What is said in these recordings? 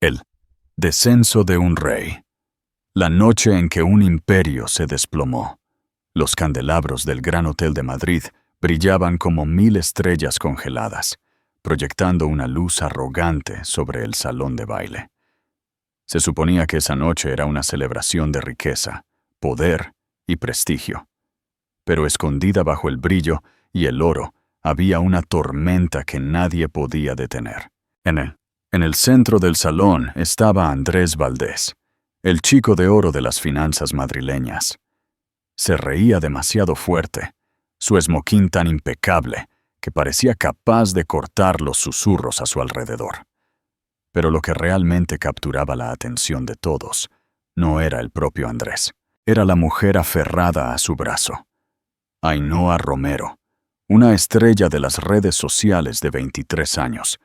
El descenso de un rey. La noche en que un imperio se desplomó. Los candelabros del Gran Hotel de Madrid brillaban como 1000 estrellas congeladas, proyectando una luz arrogante sobre el salón de baile. Se suponía que esa noche era una celebración de riqueza, poder y prestigio. Pero escondida bajo el brillo y el oro había una tormenta que nadie podía detener. En el centro del salón estaba Andrés Valdés, el chico de oro de las finanzas madrileñas. Se reía demasiado fuerte, su esmoquín tan impecable que parecía capaz de cortar los susurros a su alrededor. Pero lo que realmente capturaba la atención de todos no era el propio Andrés, era la mujer aferrada a su brazo. Ainhoa Romero, una estrella de las redes sociales de 23 años,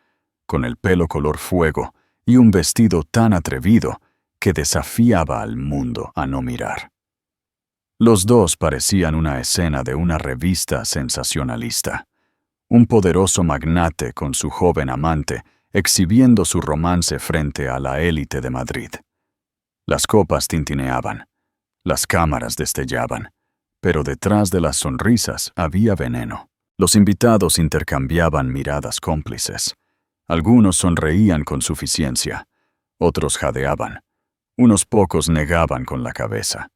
con el pelo color fuego y un vestido tan atrevido que desafiaba al mundo a no mirar. Los dos parecían una escena de una revista sensacionalista. Un poderoso magnate con su joven amante exhibiendo su romance frente a la élite de Madrid. Las copas tintineaban, las cámaras destellaban, pero detrás de las sonrisas había veneno. Los invitados intercambiaban miradas cómplices. Algunos sonreían con suficiencia, otros jadeaban, unos pocos negaban con la cabeza,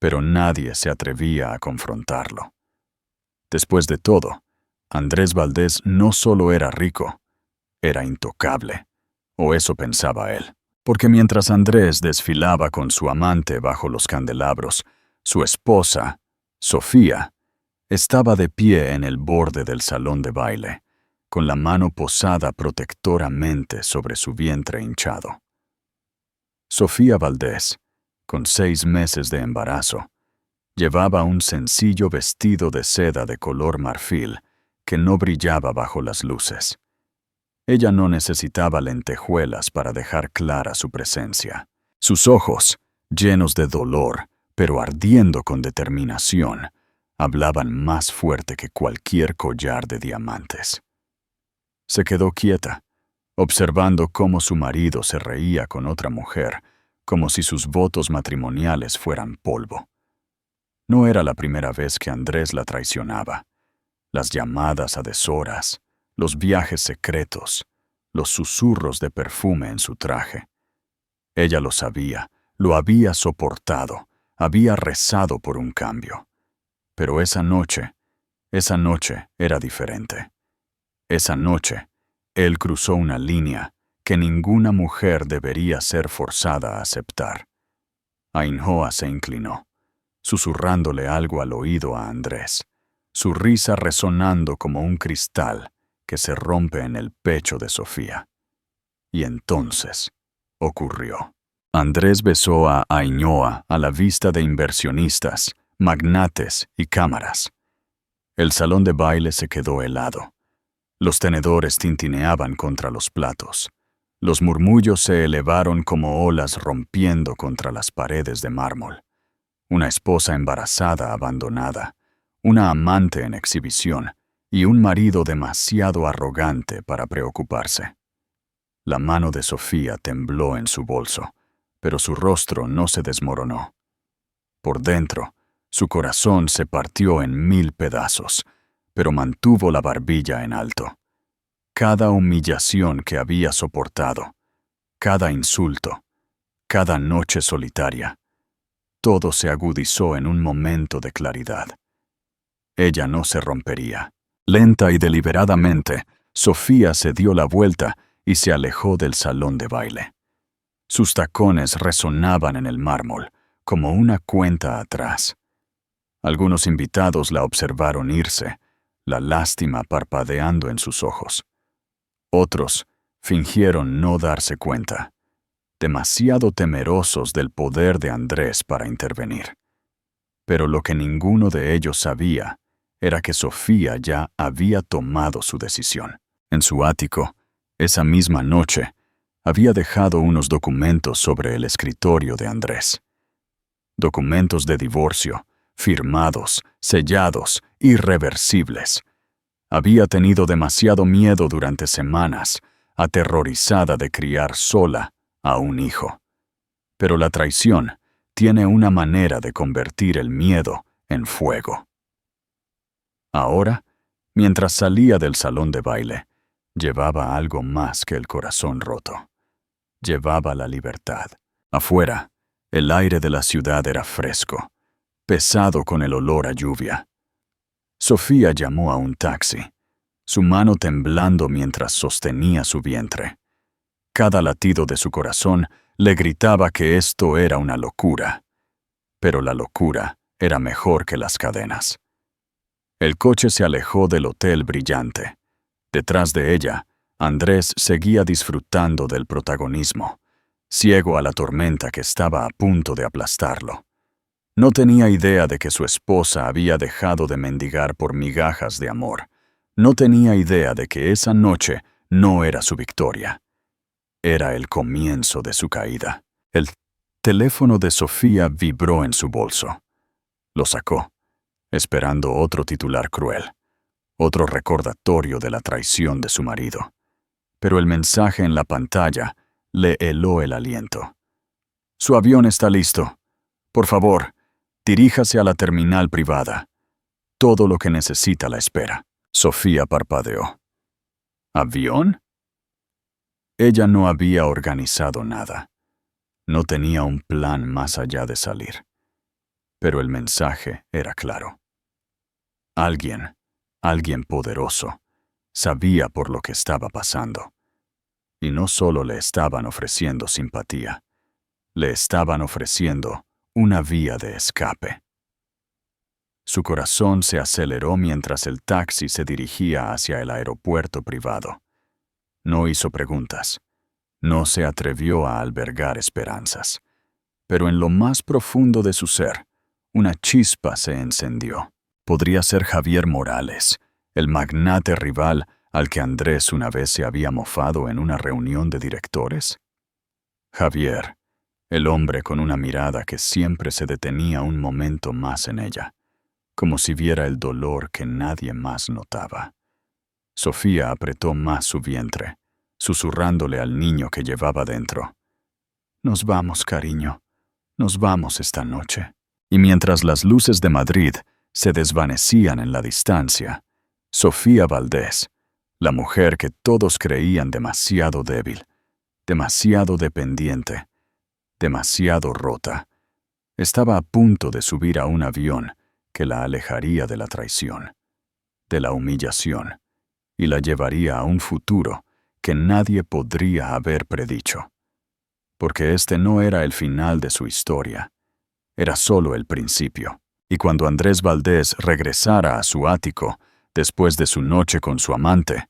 pero nadie se atrevía a confrontarlo. Después de todo, Andrés Valdés no solo era rico, era intocable, o eso pensaba él, porque mientras Andrés desfilaba con su amante bajo los candelabros, su esposa, Sofía, estaba de pie en el borde del salón de baile, con la mano posada protectoramente sobre su vientre hinchado. Sofía Valdés, con 6 meses de embarazo, llevaba un sencillo vestido de seda de color marfil que no brillaba bajo las luces. Ella no necesitaba lentejuelas para dejar clara su presencia. Sus ojos, llenos de dolor, pero ardiendo con determinación, hablaban más fuerte que cualquier collar de diamantes. Se quedó quieta, observando cómo su marido se reía con otra mujer, como si sus votos matrimoniales fueran polvo. No era la primera vez que Andrés la traicionaba. Las llamadas a deshoras, los viajes secretos, los susurros de perfume en su traje. Ella lo sabía, lo había soportado, había rezado por un cambio. Pero esa noche era diferente. Esa noche, él cruzó una línea que ninguna mujer debería ser forzada a aceptar. Ainhoa se inclinó, susurrándole algo al oído a Andrés, su risa resonando como un cristal que se rompe en el pecho de Sofía. Y entonces ocurrió. Andrés besó a Ainhoa a la vista de inversionistas, magnates y cámaras. El salón de baile se quedó helado. Los tenedores tintineaban contra los platos. Los murmullos se elevaron como olas rompiendo contra las paredes de mármol. Una esposa embarazada abandonada, una amante en exhibición y un marido demasiado arrogante para preocuparse. La mano de Sofía tembló en su bolso, pero su rostro no se desmoronó. Por dentro, su corazón se partió en 1000 pedazos, pero mantuvo la barbilla en alto. Cada humillación que había soportado, cada insulto, cada noche solitaria, todo se agudizó en un momento de claridad. Ella no se rompería. Lenta y deliberadamente, Sofía se dio la vuelta y se alejó del salón de baile. Sus tacones resonaban en el mármol, como una cuenta atrás. Algunos invitados la observaron irse, la lástima parpadeando en sus ojos. Otros fingieron no darse cuenta, demasiado temerosos del poder de Andrés para intervenir. Pero lo que ninguno de ellos sabía era que Sofía ya había tomado su decisión. En su ático, esa misma noche, había dejado unos documentos sobre el escritorio de Andrés. Documentos de divorcio, firmados, sellados, irreversibles. Había tenido demasiado miedo durante semanas, aterrorizada de criar sola a un hijo. Pero la traición tiene una manera de convertir el miedo en fuego. Ahora, mientras salía del salón de baile, llevaba algo más que el corazón roto. Llevaba la libertad. Afuera, el aire de la ciudad era fresco, pesado con el olor a lluvia. Sofía llamó a un taxi, su mano temblando mientras sostenía su vientre. Cada latido de su corazón le gritaba que esto era una locura. Pero la locura era mejor que las cadenas. El coche se alejó del hotel brillante. Detrás de ella, Andrés seguía disfrutando del protagonismo, ciego a la tormenta que estaba a punto de aplastarlo. No tenía idea de que su esposa había dejado de mendigar por migajas de amor. No tenía idea de que esa noche no era su victoria. Era el comienzo de su caída. El teléfono de Sofía vibró en su bolso. Lo sacó, esperando otro titular cruel, otro recordatorio de la traición de su marido. Pero el mensaje en la pantalla le heló el aliento. «Su avión está listo. Por favor, diríjase a la terminal privada. Todo lo que necesita la espera». Sofía parpadeó. ¿Avión? Ella no había organizado nada. No tenía un plan más allá de salir. Pero el mensaje era claro. Alguien poderoso, sabía por lo que estaba pasando. Y no solo le estaban ofreciendo simpatía, le estaban ofreciendo una vía de escape. Su corazón se aceleró mientras el taxi se dirigía hacia el aeropuerto privado. No hizo preguntas. No se atrevió a albergar esperanzas. Pero en lo más profundo de su ser, una chispa se encendió. Podría ser Javier Morales, el magnate rival al que Andrés una vez se había mofado en una reunión de directores. Javier, el hombre con una mirada que siempre se detenía un momento más en ella, como si viera el dolor que nadie más notaba. Sofía apretó más su vientre, susurrándole al niño que llevaba dentro. «Nos vamos, cariño. Nos vamos esta noche». Y mientras las luces de Madrid se desvanecían en la distancia, Sofía Valdés, la mujer que todos creían demasiado débil, demasiado dependiente, demasiado rota, estaba a punto de subir a un avión que la alejaría de la traición, de la humillación, y la llevaría a un futuro que nadie podría haber predicho. Porque este no era el final de su historia, era solo el principio. Y cuando Andrés Valdés regresara a su ático, después de su noche con su amante,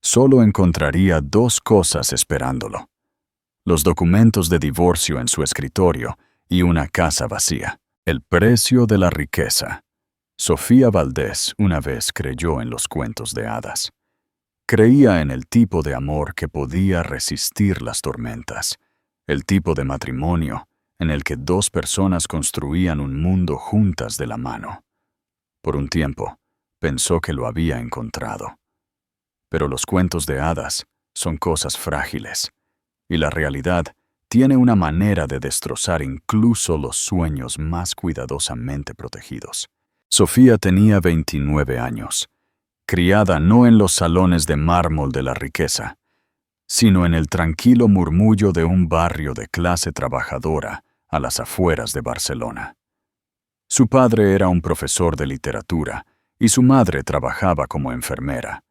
solo encontraría dos cosas esperándolo: los documentos de divorcio en su escritorio y una casa vacía. El precio de la riqueza. Sofía Valdés una vez creyó en los cuentos de hadas. Creía en el tipo de amor que podía resistir las tormentas, el tipo de matrimonio en el que dos personas construían un mundo juntas de la mano. Por un tiempo, pensó que lo había encontrado. Pero los cuentos de hadas son cosas frágiles, y la realidad tiene una manera de destrozar incluso los sueños más cuidadosamente protegidos. Sofía tenía 29 años, criada no en los salones de mármol de la riqueza, sino en el tranquilo murmullo de un barrio de clase trabajadora a las afueras de Barcelona. Su padre era un profesor de literatura y su madre trabajaba como enfermera,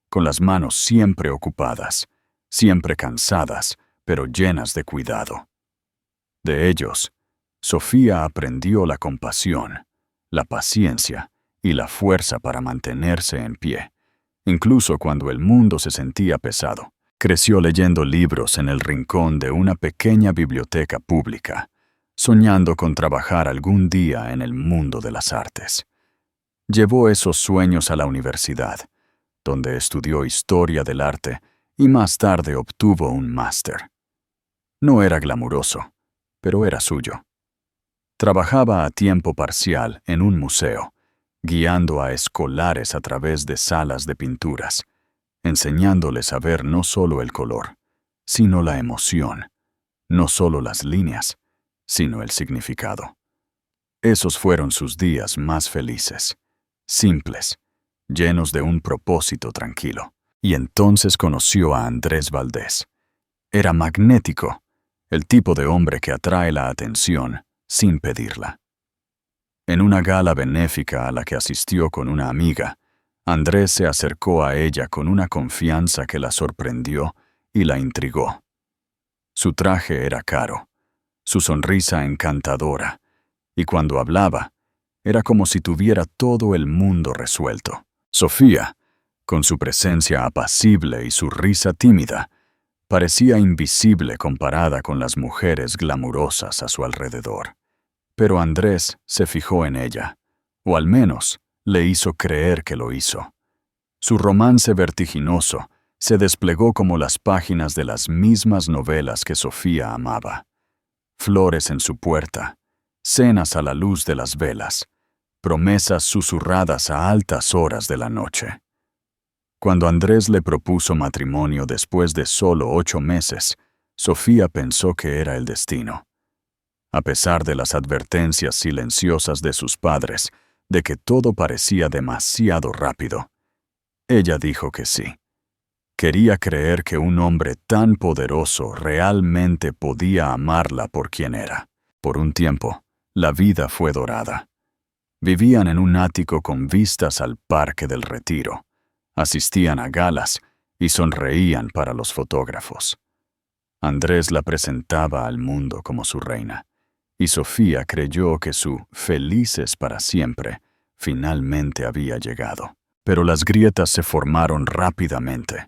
con las manos siempre ocupadas, siempre cansadas, pero llenas de cuidado. De ellos, Sofía aprendió la compasión, la paciencia y la fuerza para mantenerse en pie, incluso cuando el mundo se sentía pesado. Creció leyendo libros en el rincón de una pequeña biblioteca pública, soñando con trabajar algún día en el mundo de las artes. Llevó esos sueños a la universidad, donde estudió historia del arte y más tarde obtuvo un máster. No era glamuroso, pero era suyo. Trabajaba a tiempo parcial en un museo, guiando a escolares a través de salas de pinturas, enseñándoles a ver no solo el color, sino la emoción, no solo las líneas, sino el significado. Esos fueron sus días más felices, simples, llenos de un propósito tranquilo. Y entonces conoció a Andrés Valdés. Era magnético, el tipo de hombre que atrae la atención sin pedirla. En una gala benéfica a la que asistió con una amiga, Andrés se acercó a ella con una confianza que la sorprendió y la intrigó. Su traje era caro, su sonrisa encantadora, y cuando hablaba, era como si tuviera todo el mundo resuelto. Sofía, con su presencia apacible y su risa tímida, parecía invisible comparada con las mujeres glamurosas a su alrededor. Pero Andrés se fijó en ella, o al menos le hizo creer que lo hizo. Su romance vertiginoso se desplegó como las páginas de las mismas novelas que Sofía amaba. Flores en su puerta, cenas a la luz de las velas, promesas susurradas a altas horas de la noche. Cuando Andrés le propuso matrimonio después de solo 8 meses, Sofía pensó que era el destino. A pesar de las advertencias silenciosas de sus padres de que todo parecía demasiado rápido, ella dijo que sí. Quería creer que un hombre tan poderoso realmente podía amarla por quien era. Por un tiempo, la vida fue dorada. Vivían en un ático con vistas al Parque del Retiro. Asistían a galas y sonreían para los fotógrafos. Andrés la presentaba al mundo como su reina, y Sofía creyó que su felices para siempre finalmente había llegado. Pero las grietas se formaron rápidamente.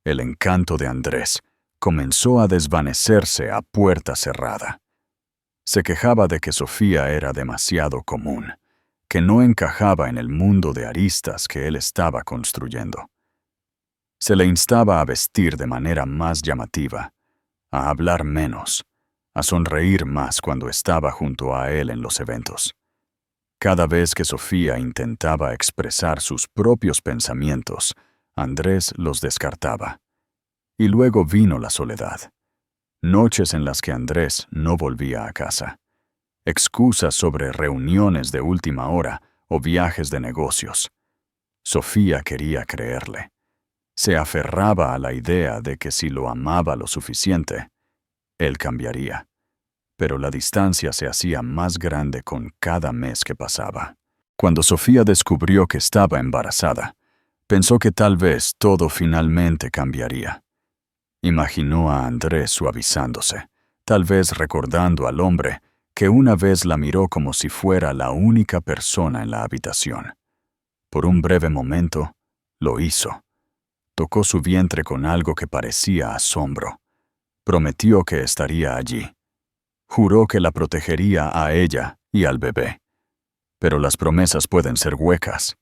El encanto de Andrés comenzó a desvanecerse a puerta cerrada. Se quejaba de que Sofía era demasiado común, que no encajaba en el mundo de aristas que él estaba construyendo. Se le instaba a vestir de manera más llamativa, a hablar menos, a sonreír más cuando estaba junto a él en los eventos. Cada vez que Sofía intentaba expresar sus propios pensamientos, Andrés los descartaba. Y luego vino la soledad. Noches en las que Andrés no volvía a casa. Excusas sobre reuniones de última hora o viajes de negocios. Sofía quería creerle. Se aferraba a la idea de que si lo amaba lo suficiente, él cambiaría. Pero la distancia se hacía más grande con cada mes que pasaba. Cuando Sofía descubrió que estaba embarazada, pensó que tal vez todo finalmente cambiaría. Imaginó a Andrés suavizándose, tal vez recordando al hombre que una vez la miró como si fuera la única persona en la habitación. Por un breve momento, lo hizo. Tocó su vientre con algo que parecía asombro. Prometió que estaría allí. Juró que la protegería a ella y al bebé. Pero las promesas pueden ser huecas,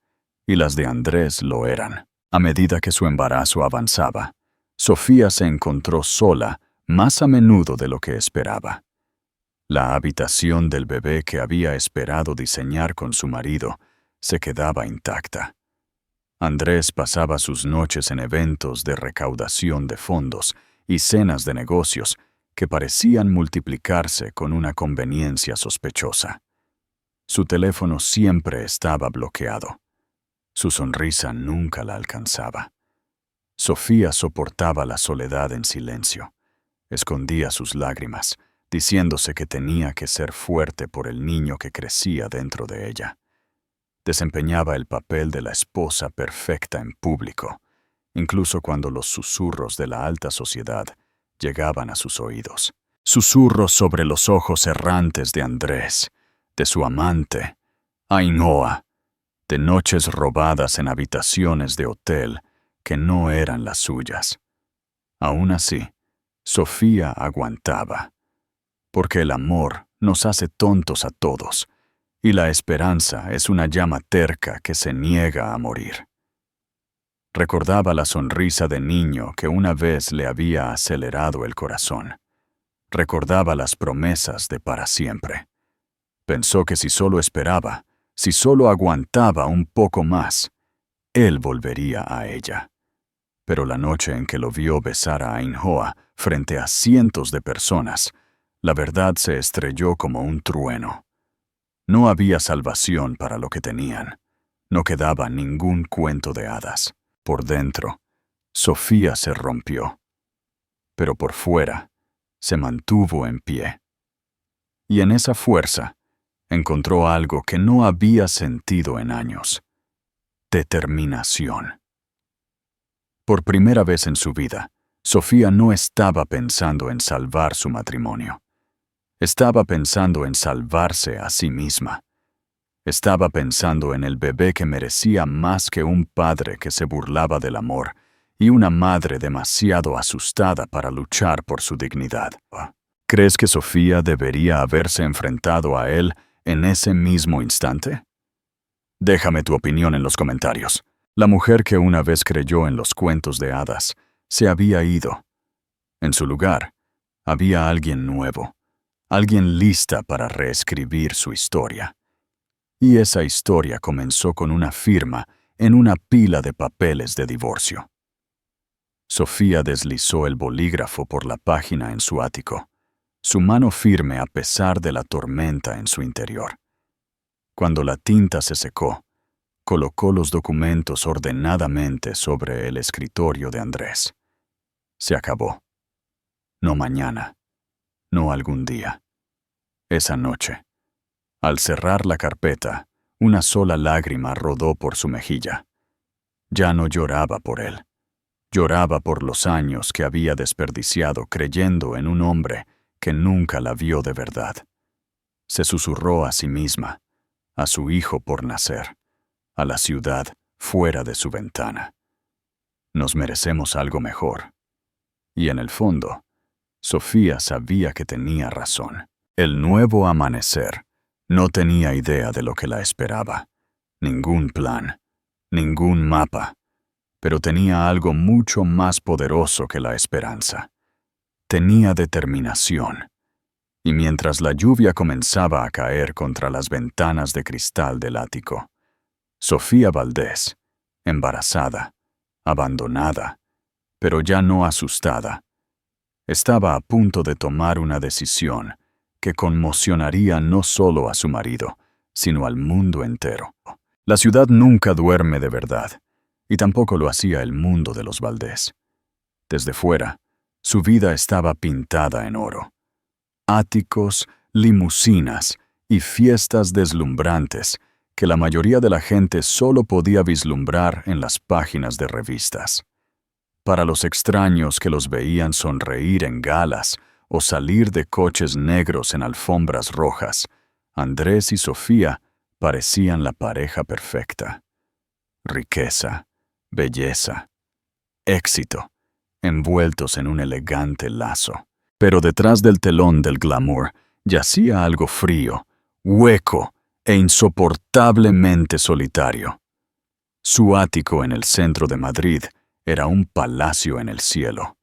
y las de Andrés lo eran. A medida que su embarazo avanzaba, Sofía se encontró sola más a menudo de lo que esperaba. La habitación del bebé que había esperado diseñar con su marido se quedaba intacta. Andrés pasaba sus noches en eventos de recaudación de fondos y cenas de negocios que parecían multiplicarse con una conveniencia sospechosa. Su teléfono siempre estaba bloqueado. Su sonrisa nunca la alcanzaba. Sofía soportaba la soledad en silencio. Escondía sus lágrimas, diciéndose que tenía que ser fuerte por el niño que crecía dentro de ella. Desempeñaba el papel de la esposa perfecta en público, incluso cuando los susurros de la alta sociedad llegaban a sus oídos. Susurros sobre los ojos errantes de Andrés, de su amante, Ainhoa, de noches robadas en habitaciones de hotel que no eran las suyas. Aún así, Sofía aguantaba, porque el amor nos hace tontos a todos, y la esperanza es una llama terca que se niega a morir. Recordaba la sonrisa de niño que una vez le había acelerado el corazón. Recordaba las promesas de para siempre. Pensó que si solo esperaba, si solo aguantaba un poco más, él volvería a ella. Pero la noche en que lo vio besar a Ainhoa frente a cientos de personas, la verdad se estrelló como un trueno. No había salvación para lo que tenían. No quedaba ningún cuento de hadas. Por dentro, Sofía se rompió. Pero por fuera, se mantuvo en pie. Y en esa fuerza, encontró algo que no había sentido en años: determinación. Por primera vez en su vida, Sofía no estaba pensando en salvar su matrimonio. Estaba pensando en salvarse a sí misma. Estaba pensando en el bebé que merecía más que un padre que se burlaba del amor y una madre demasiado asustada para luchar por su dignidad. ¿Crees que Sofía debería haberse enfrentado a él en ese mismo instante? Déjame tu opinión en los comentarios. La mujer que una vez creyó en los cuentos de hadas se había ido. En su lugar, había alguien nuevo, alguien lista para reescribir su historia. Y esa historia comenzó con una firma en una pila de papeles de divorcio. Sofía deslizó el bolígrafo por la página en su ático, su mano firme a pesar de la tormenta en su interior. Cuando la tinta se secó, colocó los documentos ordenadamente sobre el escritorio de Andrés. Se acabó. No mañana, no algún día. Esa noche. Al cerrar la carpeta, una sola lágrima rodó por su mejilla. Ya no lloraba por él. Lloraba por los años que había desperdiciado creyendo en un hombre que nunca la vio de verdad. Se susurró a sí misma, a su hijo por nacer, a la ciudad fuera de su ventana. Nos merecemos algo mejor. Y en el fondo, Sofía sabía que tenía razón. El nuevo amanecer no tenía idea de lo que la esperaba. Ningún plan, ningún mapa, pero tenía algo mucho más poderoso que la esperanza. Tenía determinación. Y mientras la lluvia comenzaba a caer contra las ventanas de cristal del ático, Sofía Valdés, embarazada, abandonada, pero ya no asustada, estaba a punto de tomar una decisión que conmocionaría no solo a su marido, sino al mundo entero. La ciudad nunca duerme de verdad, y tampoco lo hacía el mundo de los Valdés. Desde fuera, su vida estaba pintada en oro. Áticos, limusinas y fiestas deslumbrantes que la mayoría de la gente solo podía vislumbrar en las páginas de revistas. Para los extraños que los veían sonreír en galas o salir de coches negros en alfombras rojas, Andrés y Sofía parecían la pareja perfecta. Riqueza, belleza, éxito, envueltos en un elegante lazo. Pero detrás del telón del glamour yacía algo frío, hueco e insoportablemente solitario. Su ático en el centro de Madrid era un palacio en el cielo.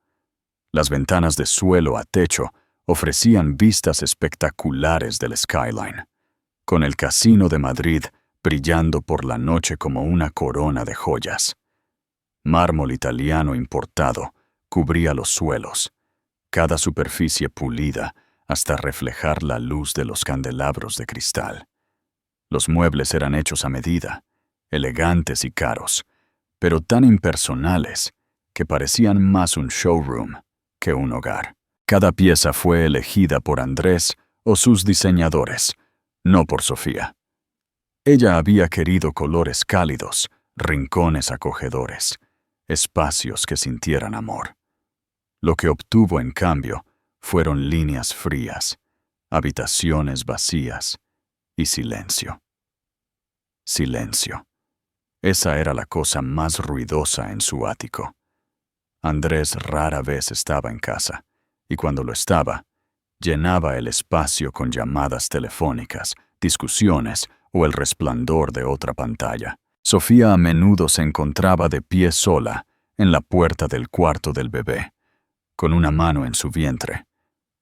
Las ventanas de suelo a techo ofrecían vistas espectaculares del skyline, con el Casino de Madrid brillando por la noche como una corona de joyas. Mármol italiano importado cubría los suelos, cada superficie pulida hasta reflejar la luz de los candelabros de cristal. Los muebles eran hechos a medida, elegantes y caros, pero tan impersonales que parecían más un showroom que un hogar. Cada pieza fue elegida por Andrés o sus diseñadores, no por Sofía. Ella había querido colores cálidos, rincones acogedores, espacios que sintieran amor. Lo que obtuvo, en cambio, fueron líneas frías, habitaciones vacías y silencio. Silencio. Esa era la cosa más ruidosa en su ático. Andrés rara vez estaba en casa, y cuando lo estaba, llenaba el espacio con llamadas telefónicas, discusiones o el resplandor de otra pantalla. Sofía a menudo se encontraba de pie sola en la puerta del cuarto del bebé, con una mano en su vientre,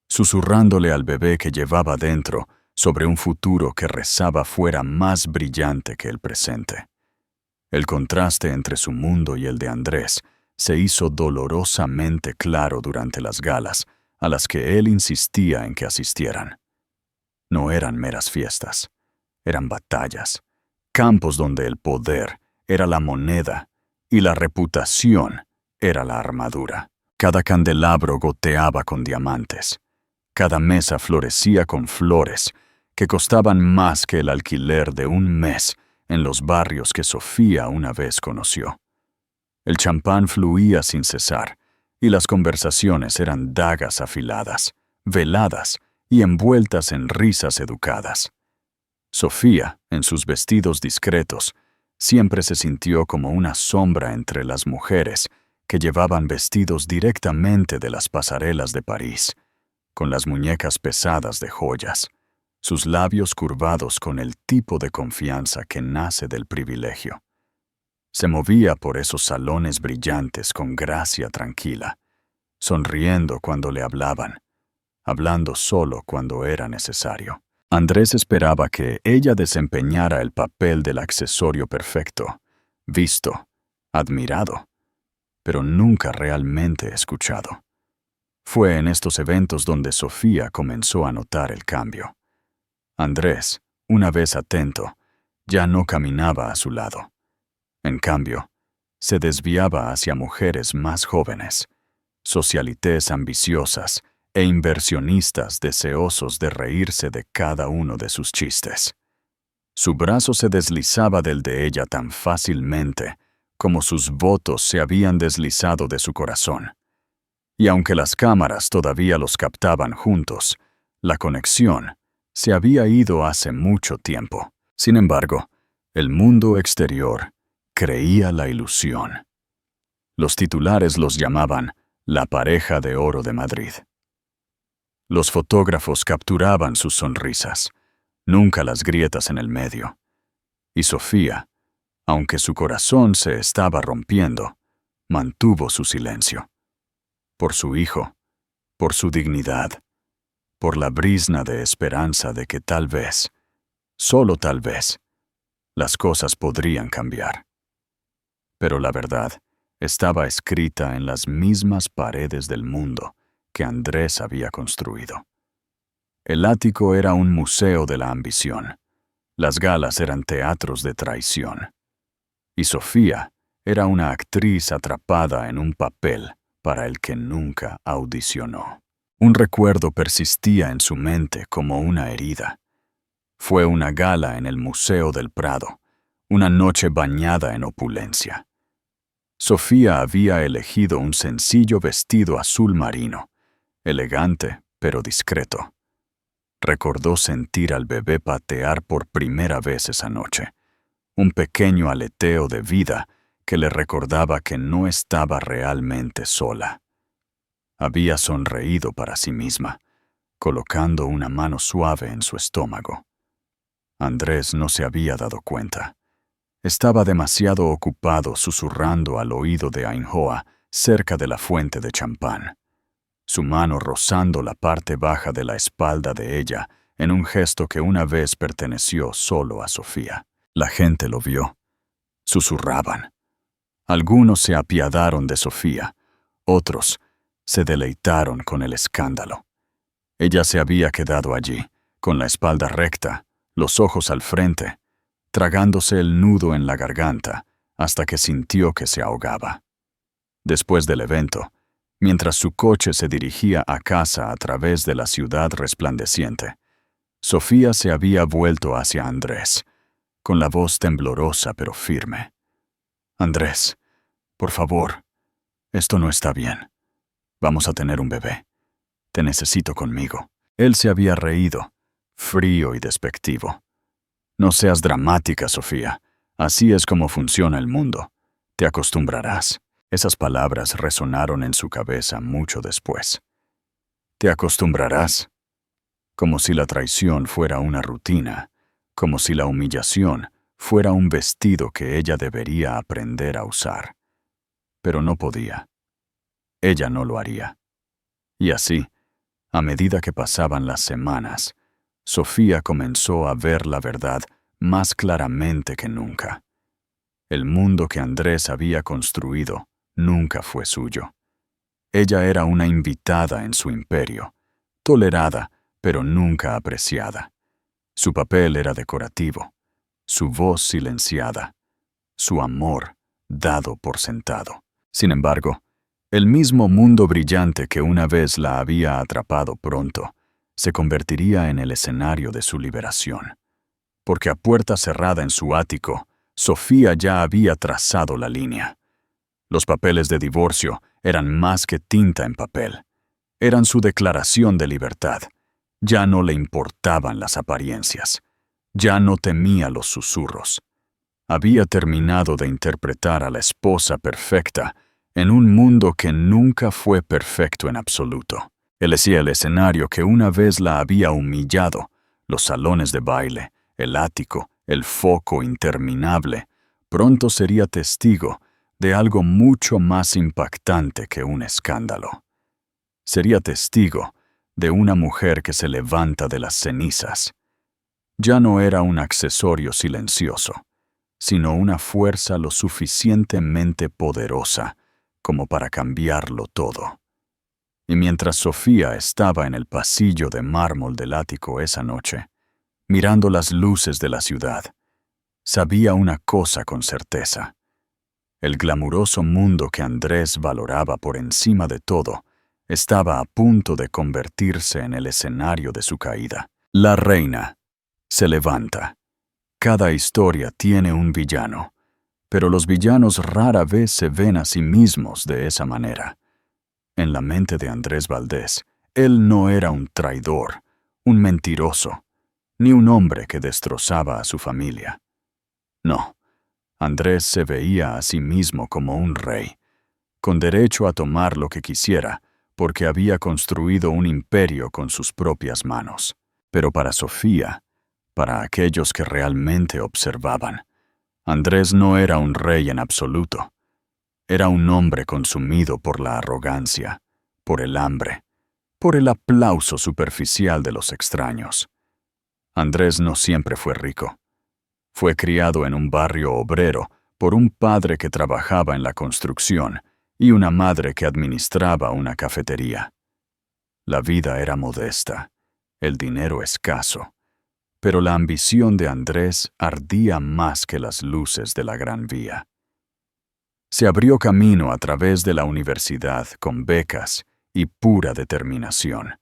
susurrándole al bebé que llevaba dentro sobre un futuro que rezaba fuera más brillante que el presente. El contraste entre su mundo y el de Andrés se hizo dolorosamente claro durante las galas a las que él insistía en que asistieran. No eran meras fiestas, eran batallas, campos donde el poder era la moneda y la reputación era la armadura. Cada candelabro goteaba con diamantes. Cada mesa florecía con flores que costaban más que el alquiler de un mes en los barrios que Sofía una vez conoció. El champán fluía sin cesar y las conversaciones eran dagas afiladas, veladas y envueltas en risas educadas. Sofía, en sus vestidos discretos, siempre se sintió como una sombra entre las mujeres que llevaban vestidos directamente de las pasarelas de París, con las muñecas pesadas de joyas, sus labios curvados con el tipo de confianza que nace del privilegio. Se movía por esos salones brillantes con gracia tranquila, sonriendo cuando le hablaban, hablando solo cuando era necesario. Andrés esperaba que ella desempeñara el papel del accesorio perfecto, visto, admirado, pero nunca realmente escuchado. Fue en estos eventos donde Sofía comenzó a notar el cambio. Andrés, una vez atento, ya no caminaba a su lado. En cambio, se desviaba hacia mujeres más jóvenes, socialites ambiciosas e inversionistas deseosos de reírse de cada uno de sus chistes. Su brazo se deslizaba del de ella tan fácilmente como sus votos se habían deslizado de su corazón. Y aunque las cámaras todavía los captaban juntos, la conexión se había ido hace mucho tiempo. Sin embargo, el mundo exterior creía la ilusión. Los titulares los llamaban la pareja de oro de Madrid. Los fotógrafos capturaban sus sonrisas, nunca las grietas en el medio. Y Sofía, aunque su corazón se estaba rompiendo, mantuvo su silencio. Por su hijo, por su dignidad, por la brizna de esperanza de que tal vez, solo tal vez, las cosas podrían cambiar. Pero la verdad estaba escrita en las mismas paredes del mundo que Andrés había construido. El ático era un museo de la ambición, las galas eran teatros de traición, y Sofía era una actriz atrapada en un papel para el que nunca audicionó. Un recuerdo persistía en su mente como una herida. Fue una gala en el Museo del Prado, una noche bañada en opulencia. Sofía había elegido un sencillo vestido azul marino, elegante pero discreto. Recordó sentir al bebé patear por primera vez esa noche, un pequeño aleteo de vida que le recordaba que no estaba realmente sola. Había sonreído para sí misma, colocando una mano suave en su estómago. Andrés no se había dado cuenta. Estaba demasiado ocupado susurrando al oído de Ainhoa cerca de la fuente de champán, su mano rozando la parte baja de la espalda de ella en un gesto que una vez perteneció solo a Sofía. La gente lo vio. Susurraban. Algunos se apiadaron de Sofía, otros se deleitaron con el escándalo. Ella se había quedado allí, con la espalda recta, los ojos al frente, tragándose el nudo en la garganta hasta que sintió que se ahogaba. Después del evento, mientras su coche se dirigía a casa a través de la ciudad resplandeciente, Sofía se había vuelto hacia Andrés, con la voz temblorosa pero firme. «Andrés, por favor, esto no está bien. Vamos a tener un bebé. Te necesito conmigo». Él se había reído, frío y despectivo. «No seas dramática, Sofía. Así es como funciona el mundo. Te acostumbrarás». Esas palabras resonaron en su cabeza mucho después. «Te acostumbrarás». Como si la traición fuera una rutina, como si la humillación fuera un vestido que ella debería aprender a usar. Pero no podía. Ella no lo haría. Y así, a medida que pasaban las semanas, Sofía comenzó a ver la verdad más claramente que nunca. El mundo que Andrés había construido nunca fue suyo. Ella era una invitada en su imperio, tolerada, pero nunca apreciada. Su papel era decorativo, su voz silenciada, su amor dado por sentado. Sin embargo, el mismo mundo brillante que una vez la había atrapado pronto, se convertiría en el escenario de su liberación. Porque a puerta cerrada en su ático, Sofía ya había trazado la línea. Los papeles de divorcio eran más que tinta en papel. Eran su declaración de libertad. Ya no le importaban las apariencias. Ya no temía los susurros. Había terminado de interpretar a la esposa perfecta en un mundo que nunca fue perfecto en absoluto. Elegía el escenario que una vez la había humillado, los salones de baile, el ático, el foco interminable. Pronto sería testigo de algo mucho más impactante que un escándalo. Sería testigo de una mujer que se levanta de las cenizas. Ya no era un accesorio silencioso, sino una fuerza lo suficientemente poderosa como para cambiarlo todo. Y mientras Sofía estaba en el pasillo de mármol del ático esa noche, mirando las luces de la ciudad, sabía una cosa con certeza. El glamuroso mundo que Andrés valoraba por encima de todo estaba a punto de convertirse en el escenario de su caída. La reina se levanta. Cada historia tiene un villano, pero los villanos rara vez se ven a sí mismos de esa manera. En la mente de Andrés Valdés, él no era un traidor, un mentiroso, ni un hombre que destrozaba a su familia. No, Andrés se veía a sí mismo como un rey, con derecho a tomar lo que quisiera, porque había construido un imperio con sus propias manos. Pero para Sofía, para aquellos que realmente observaban, Andrés no era un rey en absoluto. Era un hombre consumido por la arrogancia, por el hambre, por el aplauso superficial de los extraños. Andrés no siempre fue rico. Fue criado en un barrio obrero por un padre que trabajaba en la construcción y una madre que administraba una cafetería. La vida era modesta, el dinero escaso, pero la ambición de Andrés ardía más que las luces de la Gran Vía. Se abrió camino a través de la universidad con becas y pura determinación,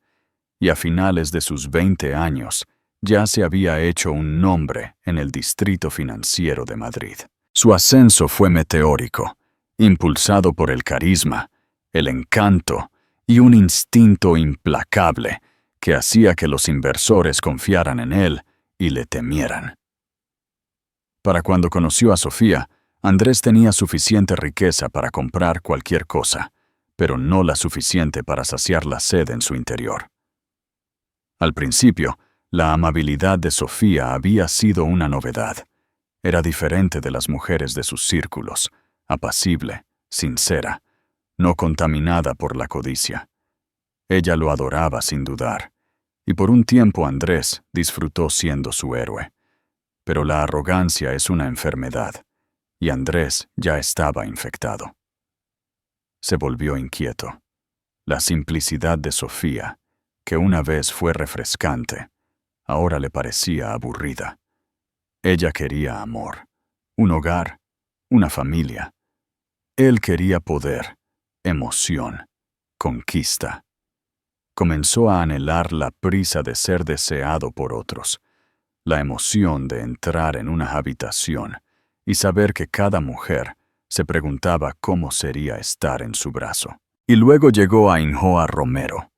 y a finales de sus 20 años ya se había hecho un nombre en el distrito financiero de Madrid. Su ascenso fue meteórico, impulsado por el carisma, el encanto y un instinto implacable que hacía que los inversores confiaran en él y le temieran. Para cuando conoció a Sofía, Andrés tenía suficiente riqueza para comprar cualquier cosa, pero no la suficiente para saciar la sed en su interior. Al principio, la amabilidad de Sofía había sido una novedad. Era diferente de las mujeres de sus círculos, apacible, sincera, no contaminada por la codicia. Ella lo adoraba sin dudar, y por un tiempo Andrés disfrutó siendo su héroe. Pero la arrogancia es una enfermedad, y Andrés ya estaba infectado. Se volvió inquieto. La simplicidad de Sofía, que una vez fue refrescante, ahora le parecía aburrida. Ella quería amor, un hogar, una familia. Él quería poder, emoción, conquista. Comenzó a anhelar la prisa de ser deseado por otros, la emoción de entrar en una habitación y saber que cada mujer se preguntaba cómo sería estar en su brazo. Y luego llegó Ainhoa Romero.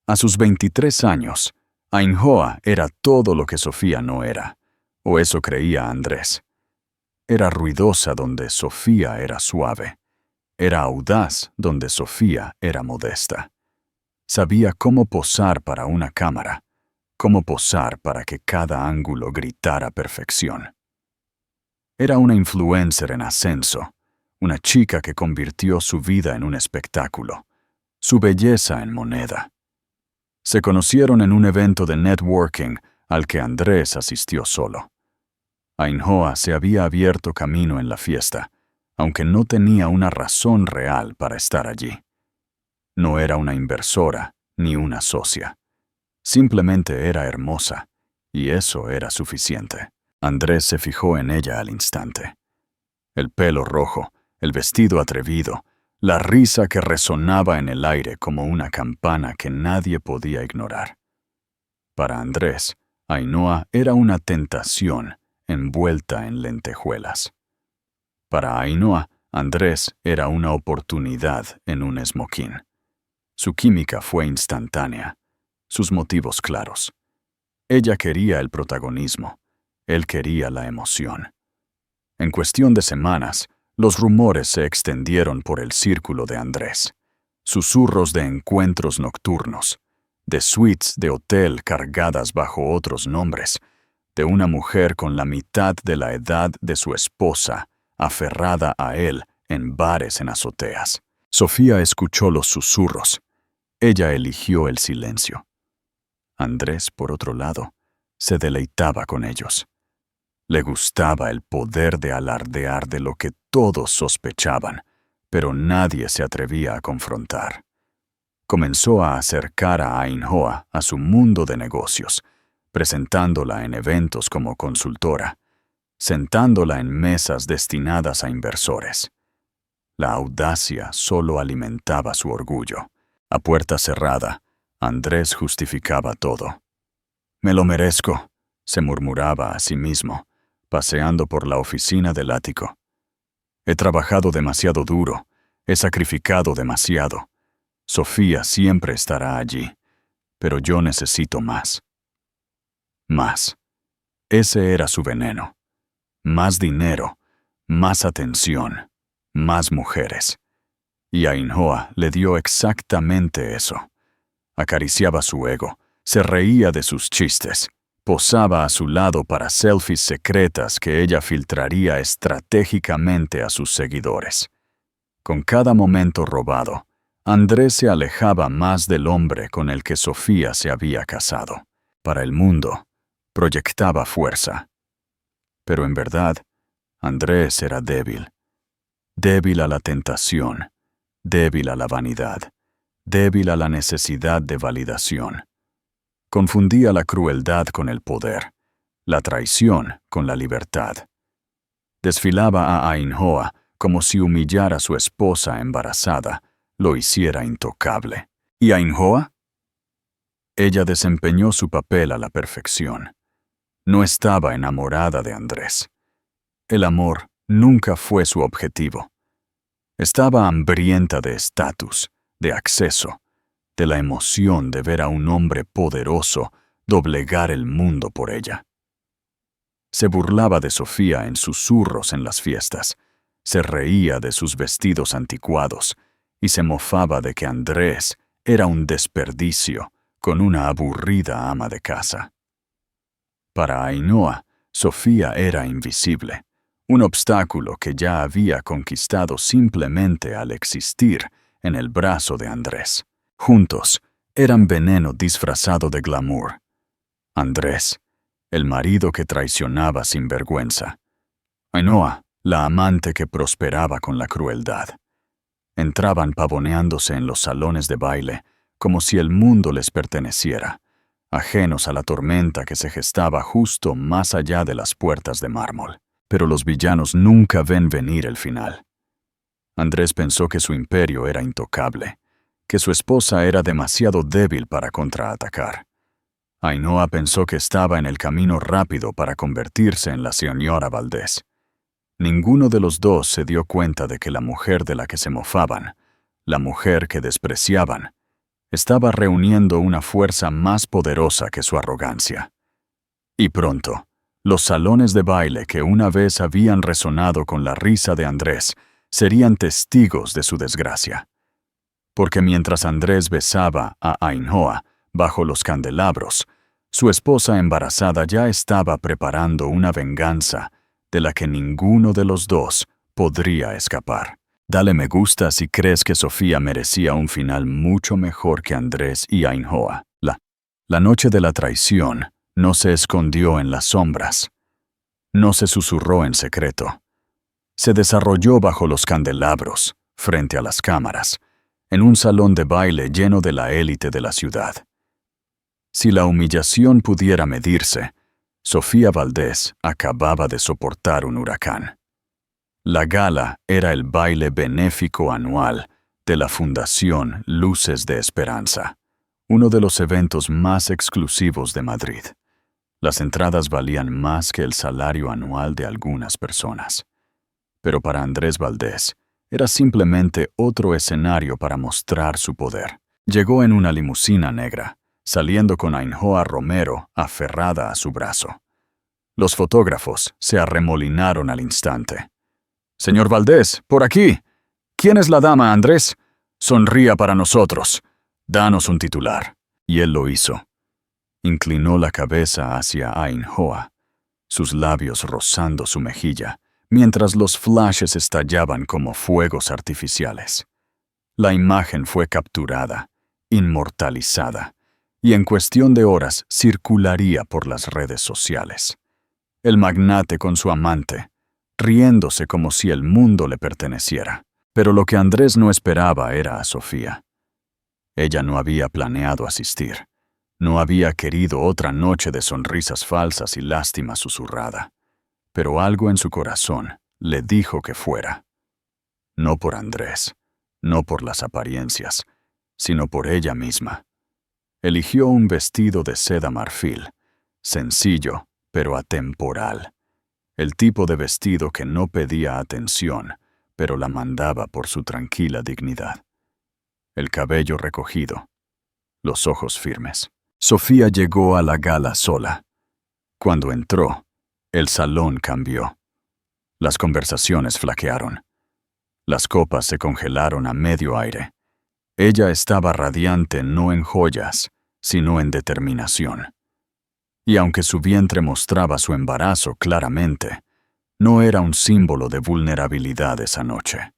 A sus 23 años, Ainhoa era todo lo que Sofía no era, o eso creía Andrés. Era ruidosa donde Sofía era suave. Era audaz donde Sofía era modesta. Sabía cómo posar para una cámara, cómo posar para que cada ángulo gritara perfección. Era una influencer en ascenso, una chica que convirtió su vida en un espectáculo, su belleza en moneda. Se conocieron en un evento de networking al que Andrés asistió solo. Ainhoa se había abierto camino en la fiesta, aunque no tenía una razón real para estar allí. No era una inversora ni una socia. Simplemente era hermosa, y eso era suficiente. Andrés se fijó en ella al instante. El pelo rojo, el vestido atrevido, la risa que resonaba en el aire como una campana que nadie podía ignorar. Para Andrés, Ainhoa era una tentación envuelta en lentejuelas. Para Ainhoa, Andrés era una oportunidad en un esmoquín. Su química fue instantánea, sus motivos claros. Ella quería el protagonismo, él quería la emoción. En cuestión de semanas, los rumores se extendieron por el círculo de Andrés. Susurros de encuentros nocturnos, de suites de hotel cargadas bajo otros nombres, de una mujer con la mitad de la edad de su esposa, aferrada a él en bares en azoteas. Sofía escuchó los susurros. Ella eligió el silencio. Andrés, por otro lado, se deleitaba con ellos. Le gustaba el poder de alardear de lo que todos sospechaban, pero nadie se atrevía a confrontar. Comenzó a acercar a Ainhoa a su mundo de negocios, presentándola en eventos como consultora, sentándola en mesas destinadas a inversores. La audacia solo alimentaba su orgullo. A puerta cerrada, Andrés justificaba todo. «Me lo merezco», se murmuraba a sí mismo, paseando por la oficina del ático. «He trabajado demasiado duro, he sacrificado demasiado. Sofía siempre estará allí, pero yo necesito más». Más. Ese era su veneno. Más dinero, más atención, más mujeres. Y Ainhoa le dio exactamente eso. Acariciaba su ego, se reía de sus chistes, posaba a su lado para selfies secretas que ella filtraría estratégicamente a sus seguidores. Con cada momento robado, Andrés se alejaba más del hombre con el que Sofía se había casado. Para el mundo, proyectaba fuerza. Pero en verdad, Andrés era débil. Débil a la tentación, débil a la vanidad, débil a la necesidad de validación. Confundía la crueldad con el poder, la traición con la libertad. Desfilaba a Ainhoa como si humillar a su esposa embarazada lo hiciera intocable. ¿Y Ainhoa? Ella desempeñó su papel a la perfección. No estaba enamorada de Andrés. El amor nunca fue su objetivo. Estaba hambrienta de estatus, de acceso, de la emoción de ver a un hombre poderoso doblegar el mundo por ella. Se burlaba de Sofía en susurros en las fiestas, se reía de sus vestidos anticuados y se mofaba de que Andrés era un desperdicio con una aburrida ama de casa. Para Ainhoa, Sofía era invisible, un obstáculo que ya había conquistado simplemente al existir en el brazo de Andrés. Juntos, eran veneno disfrazado de glamour. Andrés, el marido que traicionaba sin vergüenza. Ainhoa, la amante que prosperaba con la crueldad. Entraban pavoneándose en los salones de baile como si el mundo les perteneciera, ajenos a la tormenta que se gestaba justo más allá de las puertas de mármol. Pero los villanos nunca ven venir el final. Andrés pensó que su imperio era intocable, que su esposa era demasiado débil para contraatacar. Ainhoa pensó que estaba en el camino rápido para convertirse en la señora Valdés. Ninguno de los dos se dio cuenta de que la mujer de la que se mofaban, la mujer que despreciaban, estaba reuniendo una fuerza más poderosa que su arrogancia. Y pronto, los salones de baile que una vez habían resonado con la risa de Andrés serían testigos de su desgracia. Porque mientras Andrés besaba a Ainhoa bajo los candelabros, su esposa embarazada ya estaba preparando una venganza de la que ninguno de los dos podría escapar. Dale me gusta si crees que Sofía merecía un final mucho mejor que Andrés y Ainhoa. La noche de la traición no se escondió en las sombras. No se susurró en secreto. se desarrolló bajo los candelabros, frente a las cámaras, en un salón de baile lleno de la élite de la ciudad. Si la humillación pudiera medirse, Sofía Valdés acababa de soportar un huracán. La gala era el baile benéfico anual de la Fundación Luces de Esperanza, uno de los eventos más exclusivos de Madrid. Las entradas valían más que el salario anual de algunas personas. Pero para Andrés Valdés, era simplemente otro escenario para mostrar su poder. Llegó en una limusina negra, saliendo con Ainhoa Romero aferrada a su brazo. Los fotógrafos se arremolinaron al instante. «Señor Valdés, por aquí. ¿Quién es la dama, Andrés? Sonría para nosotros. Danos un titular». Y él lo hizo. Inclinó la cabeza hacia Ainhoa, sus labios rozando su mejilla, mientras los flashes estallaban como fuegos artificiales. La imagen fue capturada, inmortalizada, y en cuestión de horas circularía por las redes sociales. El magnate con su amante, riéndose como si el mundo le perteneciera. Pero lo que Andrés no esperaba era a Sofía. Ella no había planeado asistir. No había querido otra noche de sonrisas falsas y lástima susurrada. Pero algo en su corazón le dijo que fuera. No por Andrés, no por las apariencias, sino por ella misma. Eligió un vestido de seda marfil, sencillo, pero atemporal. El tipo de vestido que no pedía atención, pero la mandaba por su tranquila dignidad. El cabello recogido, los ojos firmes. Sofía llegó a la gala sola. Cuando entró, el salón cambió. Las conversaciones flaquearon. Las copas se congelaron a medio aire. Ella estaba radiante no en joyas, sino en determinación. Y aunque su vientre mostraba su embarazo claramente, no era un símbolo de vulnerabilidad esa noche.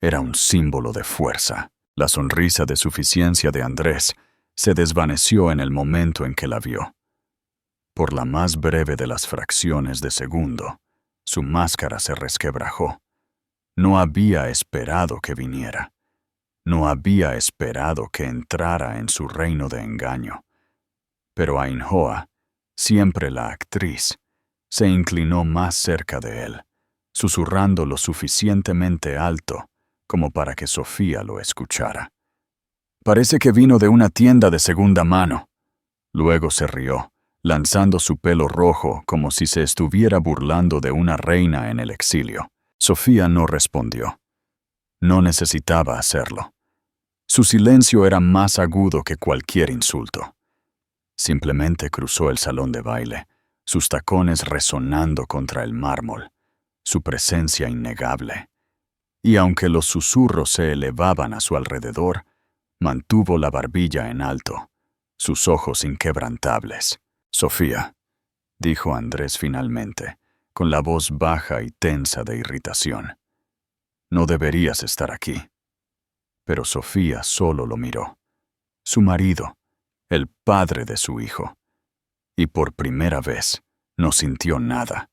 Era un símbolo de fuerza. La sonrisa de suficiencia de Andrés se desvaneció en el momento en que la vio. Por la más breve de las fracciones de segundo, su máscara se resquebrajó. No había esperado que viniera. No había esperado que entrara en su reino de engaño. Pero Ainhoa, siempre la actriz, se inclinó más cerca de él, susurrando lo suficientemente alto como para que Sofía lo escuchara. «Parece que vino de una tienda de segunda mano». Luego se rió, lanzando su pelo rojo como si se estuviera burlando de una reina en el exilio. Sofía no respondió. No necesitaba hacerlo. Su silencio era más agudo que cualquier insulto. Simplemente cruzó el salón de baile, sus tacones resonando contra el mármol, su presencia innegable. Y aunque los susurros se elevaban a su alrededor, mantuvo la barbilla en alto, sus ojos inquebrantables. «Sofía», dijo Andrés finalmente, con la voz baja y tensa de irritación. «No deberías estar aquí». Pero Sofía solo lo miró. Su marido, el padre de su hijo. Y por primera vez no sintió nada,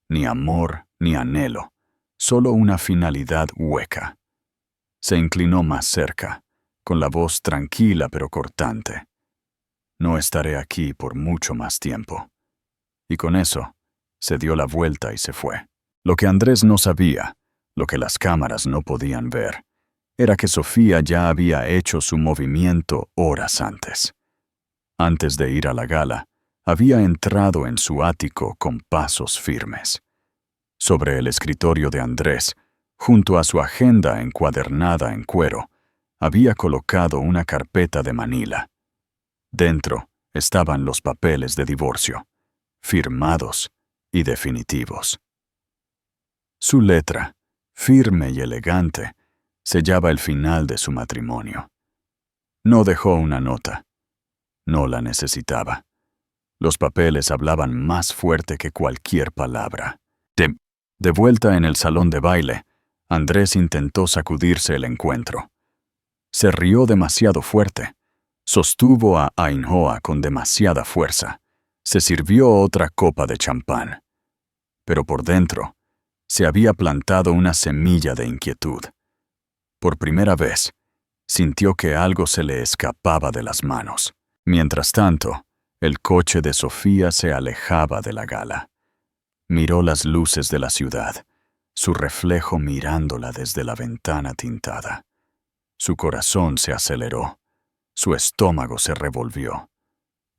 ni amor ni anhelo, solo una finalidad hueca. Se inclinó más cerca, con la voz tranquila pero cortante. «No estaré aquí por mucho más tiempo». Y con eso, se dio la vuelta y se fue. Lo que Andrés no sabía, lo que las cámaras no podían ver, era que Sofía ya había hecho su movimiento horas antes. Antes de ir a la gala, había entrado en su ático con pasos firmes. Sobre el escritorio de Andrés, junto a su agenda encuadernada en cuero, había colocado una carpeta de manila. Dentro estaban los papeles de divorcio, firmados y definitivos. Su letra, firme y elegante, sellaba el final de su matrimonio. No dejó una nota. No la necesitaba. Los papeles hablaban más fuerte que cualquier palabra. De vuelta en el salón de baile, Andrés intentó sacudirse el encuentro. Se rió demasiado fuerte. Sostuvo a Ainhoa con demasiada fuerza. Se sirvió otra copa de champán. Pero por dentro, se había plantado una semilla de inquietud. Por primera vez, sintió que algo se le escapaba de las manos. Mientras tanto, el coche de Sofía se alejaba de la gala. Miró las luces de la ciudad, su reflejo mirándola desde la ventana tintada. Su corazón se aceleró, su estómago se revolvió,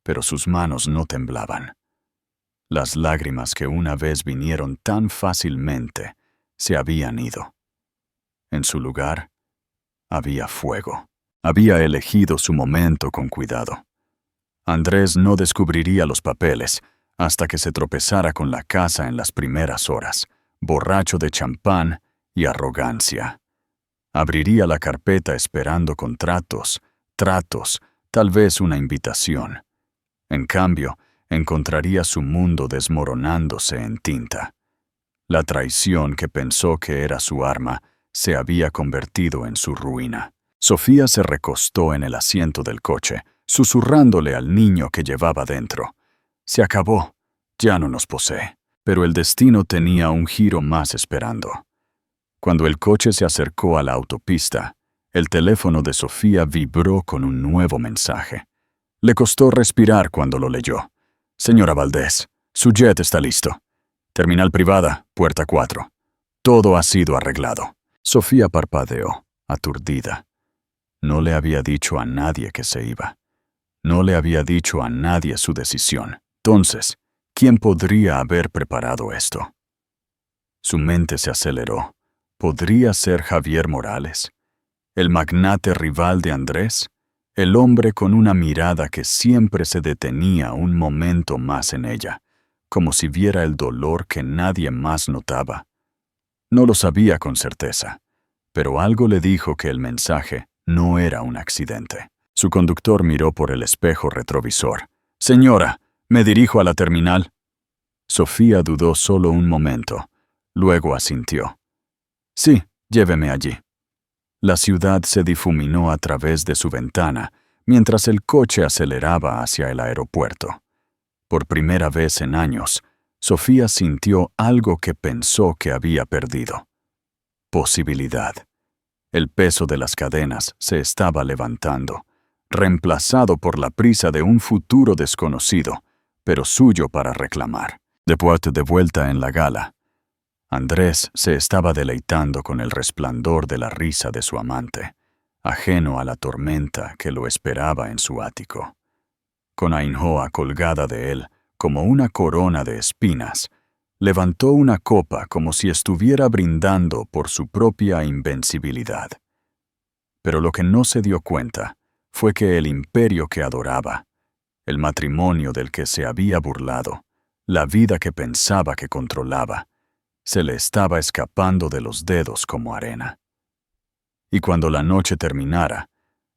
pero sus manos no temblaban. Las lágrimas que una vez vinieron tan fácilmente se habían ido. En su lugar, había fuego. Había elegido su momento con cuidado. Andrés no descubriría los papeles hasta que se tropezara con la casa en las primeras horas, borracho de champán y arrogancia. Abriría la carpeta esperando contratos, tratos, tal vez una invitación. En cambio, encontraría su mundo desmoronándose en tinta. La traición que pensó que era su arma se había convertido en su ruina. Sofía se recostó en el asiento del coche, susurrándole al niño que llevaba dentro. Se acabó, ya no nos posee. Pero el destino tenía un giro más esperando. Cuando el coche se acercó a la autopista, el teléfono de Sofía vibró con un nuevo mensaje. Le costó respirar cuando lo leyó. Señora Valdés, su jet está listo. Terminal privada, puerta 4. Todo ha sido arreglado. Sofía parpadeó, aturdida. No le había dicho a nadie que se iba. No le había dicho a nadie su decisión. Entonces, ¿quién podría haber preparado esto? Su mente se aceleró. ¿Podría ser Javier Morales? ¿El magnate rival de Andrés? El hombre con una mirada que siempre se detenía un momento más en ella, como si viera el dolor que nadie más notaba. No lo sabía con certeza, pero algo le dijo que el mensaje no era un accidente. Su conductor miró por el espejo retrovisor. «Señora, ¿me dirijo a la terminal?» Sofía dudó solo un momento, luego asintió. «Sí, lléveme allí». La ciudad se difuminó a través de su ventana mientras el coche aceleraba hacia el aeropuerto. Por primera vez en años, Sofía sintió algo que pensó que había perdido. Posibilidad. El peso de las cadenas se estaba levantando, reemplazado por la prisa de un futuro desconocido, pero suyo para reclamar. Después de vuelta en la gala, Andrés se estaba deleitando con el resplandor de la risa de su amante, ajeno a la tormenta que lo esperaba en su ático. Con Ainhoa colgada de él como una corona de espinas, levantó una copa como si estuviera brindando por su propia invencibilidad. Pero lo que no se dio cuenta fue que el imperio que adoraba, el matrimonio del que se había burlado, la vida que pensaba que controlaba, se le estaba escapando de los dedos como arena. Y cuando la noche terminara,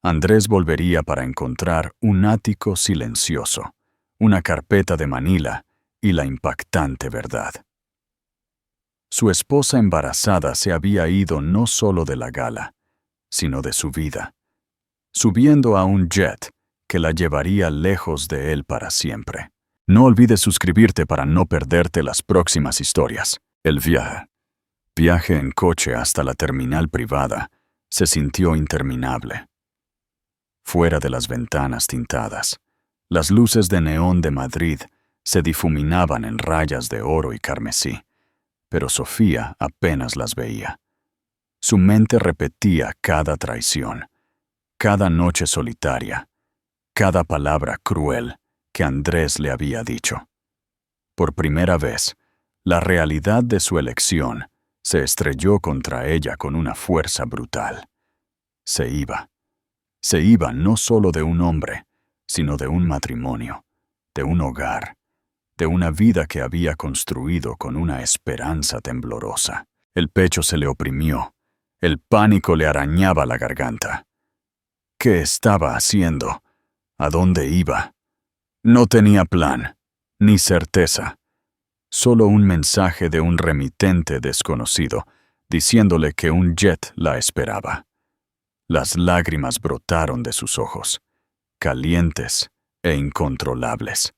Andrés volvería para encontrar un ático silencioso, una carpeta de Manila y la impactante verdad. Su esposa embarazada se había ido no solo de la gala, sino de su vida, subiendo a un jet que la llevaría lejos de él para siempre. No olvides suscribirte para no perderte las próximas historias. El viaje en coche hasta la terminal privada se sintió interminable. Fuera de las ventanas tintadas, las luces de neón de Madrid se difuminaban en rayas de oro y carmesí, pero Sofía apenas las veía. Su mente repetía cada traición, cada noche solitaria, cada palabra cruel que Andrés le había dicho. Por primera vez, la realidad de su elección se estrelló contra ella con una fuerza brutal. Se iba. Se iba no solo de un hombre, sino de un matrimonio, de un hogar, de una vida que había construido con una esperanza temblorosa. El pecho se le oprimió, el pánico le arañaba la garganta. ¿Qué estaba haciendo? ¿A dónde iba? No tenía plan, ni certeza. Solo un mensaje de un remitente desconocido, diciéndole que un jet la esperaba. Las lágrimas brotaron de sus ojos, calientes e incontrolables.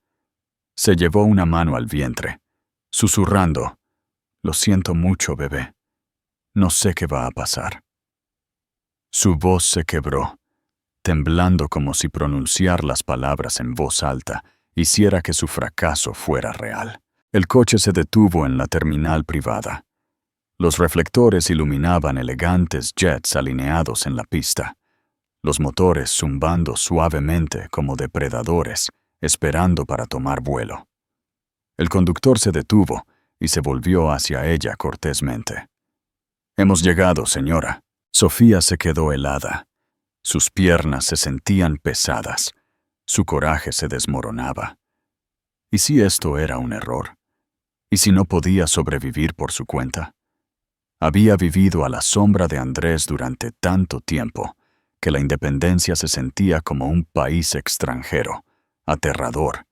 Se llevó una mano al vientre, susurrando, Lo siento mucho, bebé. No sé qué va a pasar. Su voz se quebró, temblando como si pronunciar las palabras en voz alta hiciera que su fracaso fuera real. El coche se detuvo en la terminal privada. Los reflectores iluminaban elegantes jets alineados en la pista, los motores zumbando suavemente como depredadores, esperando para tomar vuelo. El conductor se detuvo y se volvió hacia ella cortésmente. «Hemos llegado, señora». Sofía se quedó helada. Sus piernas se sentían pesadas. Su coraje se desmoronaba. ¿Y si esto era un error? ¿Y si no podía sobrevivir por su cuenta? Había vivido a la sombra de Andrés durante tanto tiempo que la independencia se sentía como un país extranjero, aterrador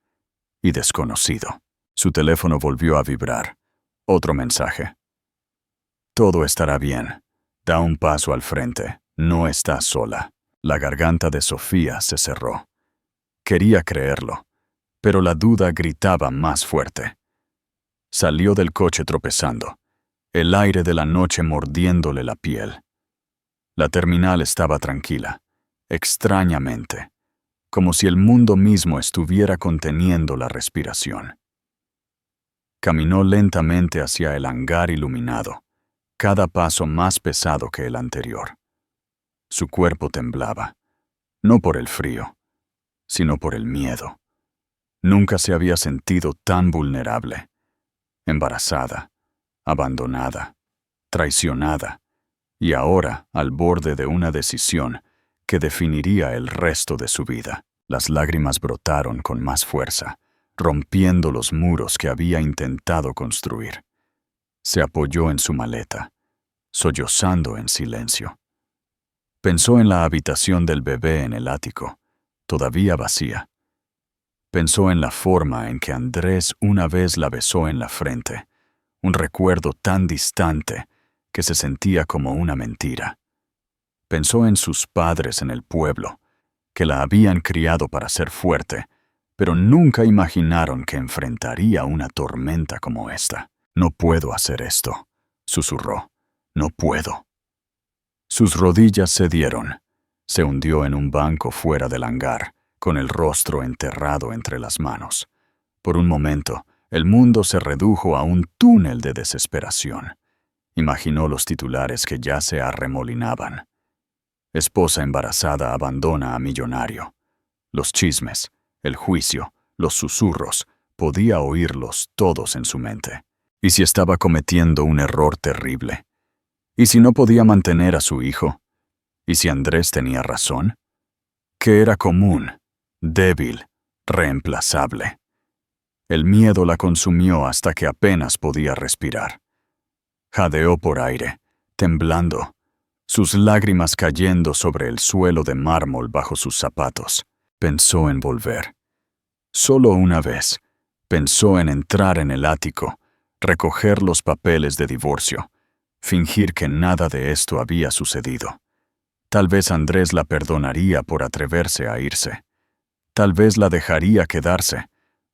y desconocido. Su teléfono volvió a vibrar. Otro mensaje. «Todo estará bien. Da un paso al frente. No estás sola». La garganta de Sofía se cerró. Quería creerlo, pero la duda gritaba más fuerte. Salió del coche tropezando, el aire de la noche mordiéndole la piel. La terminal estaba tranquila, extrañamente, como si el mundo mismo estuviera conteniendo la respiración. Caminó lentamente hacia el hangar iluminado, cada paso más pesado que el anterior. Su cuerpo temblaba, no por el frío, sino por el miedo. Nunca se había sentido tan vulnerable, embarazada, abandonada, traicionada, y ahora al borde de una decisión que definiría el resto de su vida. Las lágrimas brotaron con más fuerza, rompiendo los muros que había intentado construir. Se apoyó en su maleta, sollozando en silencio. Pensó en la habitación del bebé en el ático, todavía vacía. Pensó en la forma en que Andrés una vez la besó en la frente, un recuerdo tan distante que se sentía como una mentira. Pensó en sus padres en el pueblo, que la habían criado para ser fuerte, pero nunca imaginaron que enfrentaría una tormenta como esta. «No puedo hacer esto», susurró. «No puedo». Sus rodillas cedieron. Se hundió en un banco fuera del hangar, con el rostro enterrado entre las manos. Por un momento, el mundo se redujo a un túnel de desesperación. Imaginó los titulares que ya se arremolinaban. Esposa embarazada abandona a millonario. Los chismes, el juicio, los susurros, podía oírlos todos en su mente. ¿Y si estaba cometiendo un error terrible? ¿Y si no podía mantener a su hijo? ¿Y si Andrés tenía razón? Que era común, débil, reemplazable. El miedo la consumió hasta que apenas podía respirar. Jadeó por aire, temblando, sus lágrimas cayendo sobre el suelo de mármol bajo sus zapatos. Pensó en volver. Solo una vez. Pensó en entrar en el ático, recoger los papeles de divorcio, fingir que nada de esto había sucedido. Tal vez Andrés la perdonaría por atreverse a irse. Tal vez la dejaría quedarse,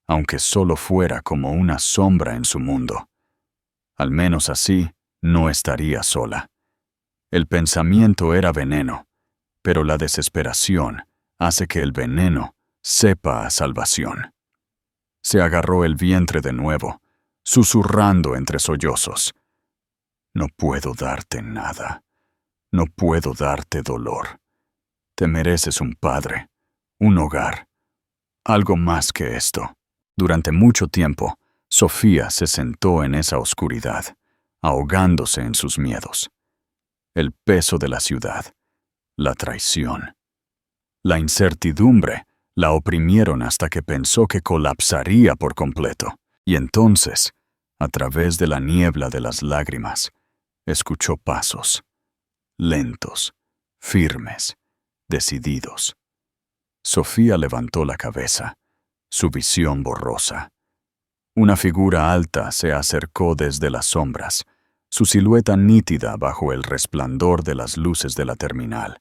aunque solo fuera como una sombra en su mundo. Al menos así, no estaría sola. El pensamiento era veneno, pero la desesperación hace que el veneno sepa a salvación. Se agarró el vientre de nuevo, susurrando entre sollozos. «No puedo darte nada. No puedo darte dolor. Te mereces un padre, un hogar, algo más que esto». Durante mucho tiempo, Sofía se sentó en esa oscuridad, ahogándose en sus miedos. El peso de la ciudad, la traición, la incertidumbre la oprimieron hasta que pensó que colapsaría por completo. Y entonces, a través de la niebla de las lágrimas, escuchó pasos, lentos, firmes, decididos. Sofía levantó la cabeza, su visión borrosa. Una figura alta se acercó desde las sombras, su silueta nítida bajo el resplandor de las luces de la terminal.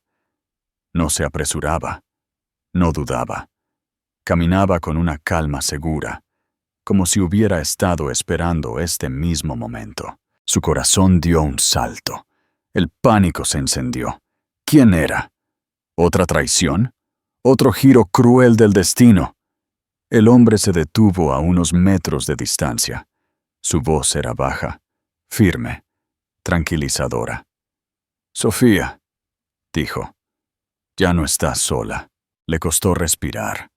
No se apresuraba, no dudaba. Caminaba con una calma segura, como si hubiera estado esperando este mismo momento. Su corazón dio un salto. El pánico se encendió. ¿Quién era? ¿Otra traición? ¿Otro giro cruel del destino? El hombre se detuvo a unos metros de distancia. Su voz era baja, firme, tranquilizadora. «Sofía», dijo, «ya no estás sola». Le costó respirar.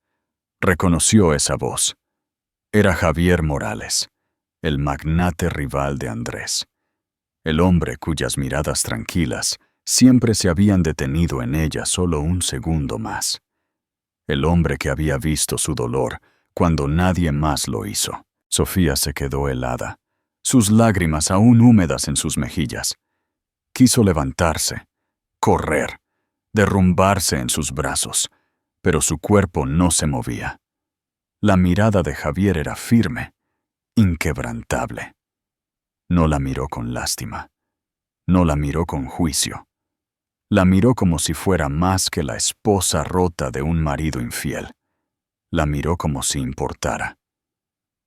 Reconoció esa voz. Era Javier Morales, el magnate rival de Andrés. El hombre cuyas miradas tranquilas siempre se habían detenido en ella solo un segundo más. El hombre que había visto su dolor cuando nadie más lo hizo. Sofía se quedó helada, sus lágrimas aún húmedas en sus mejillas. Quiso levantarse, correr, derrumbarse en sus brazos, pero su cuerpo no se movía. La mirada de Javier era firme, inquebrantable. No la miró con lástima, no la miró con juicio. La miró como si fuera más que la esposa rota de un marido infiel. La miró como si importara.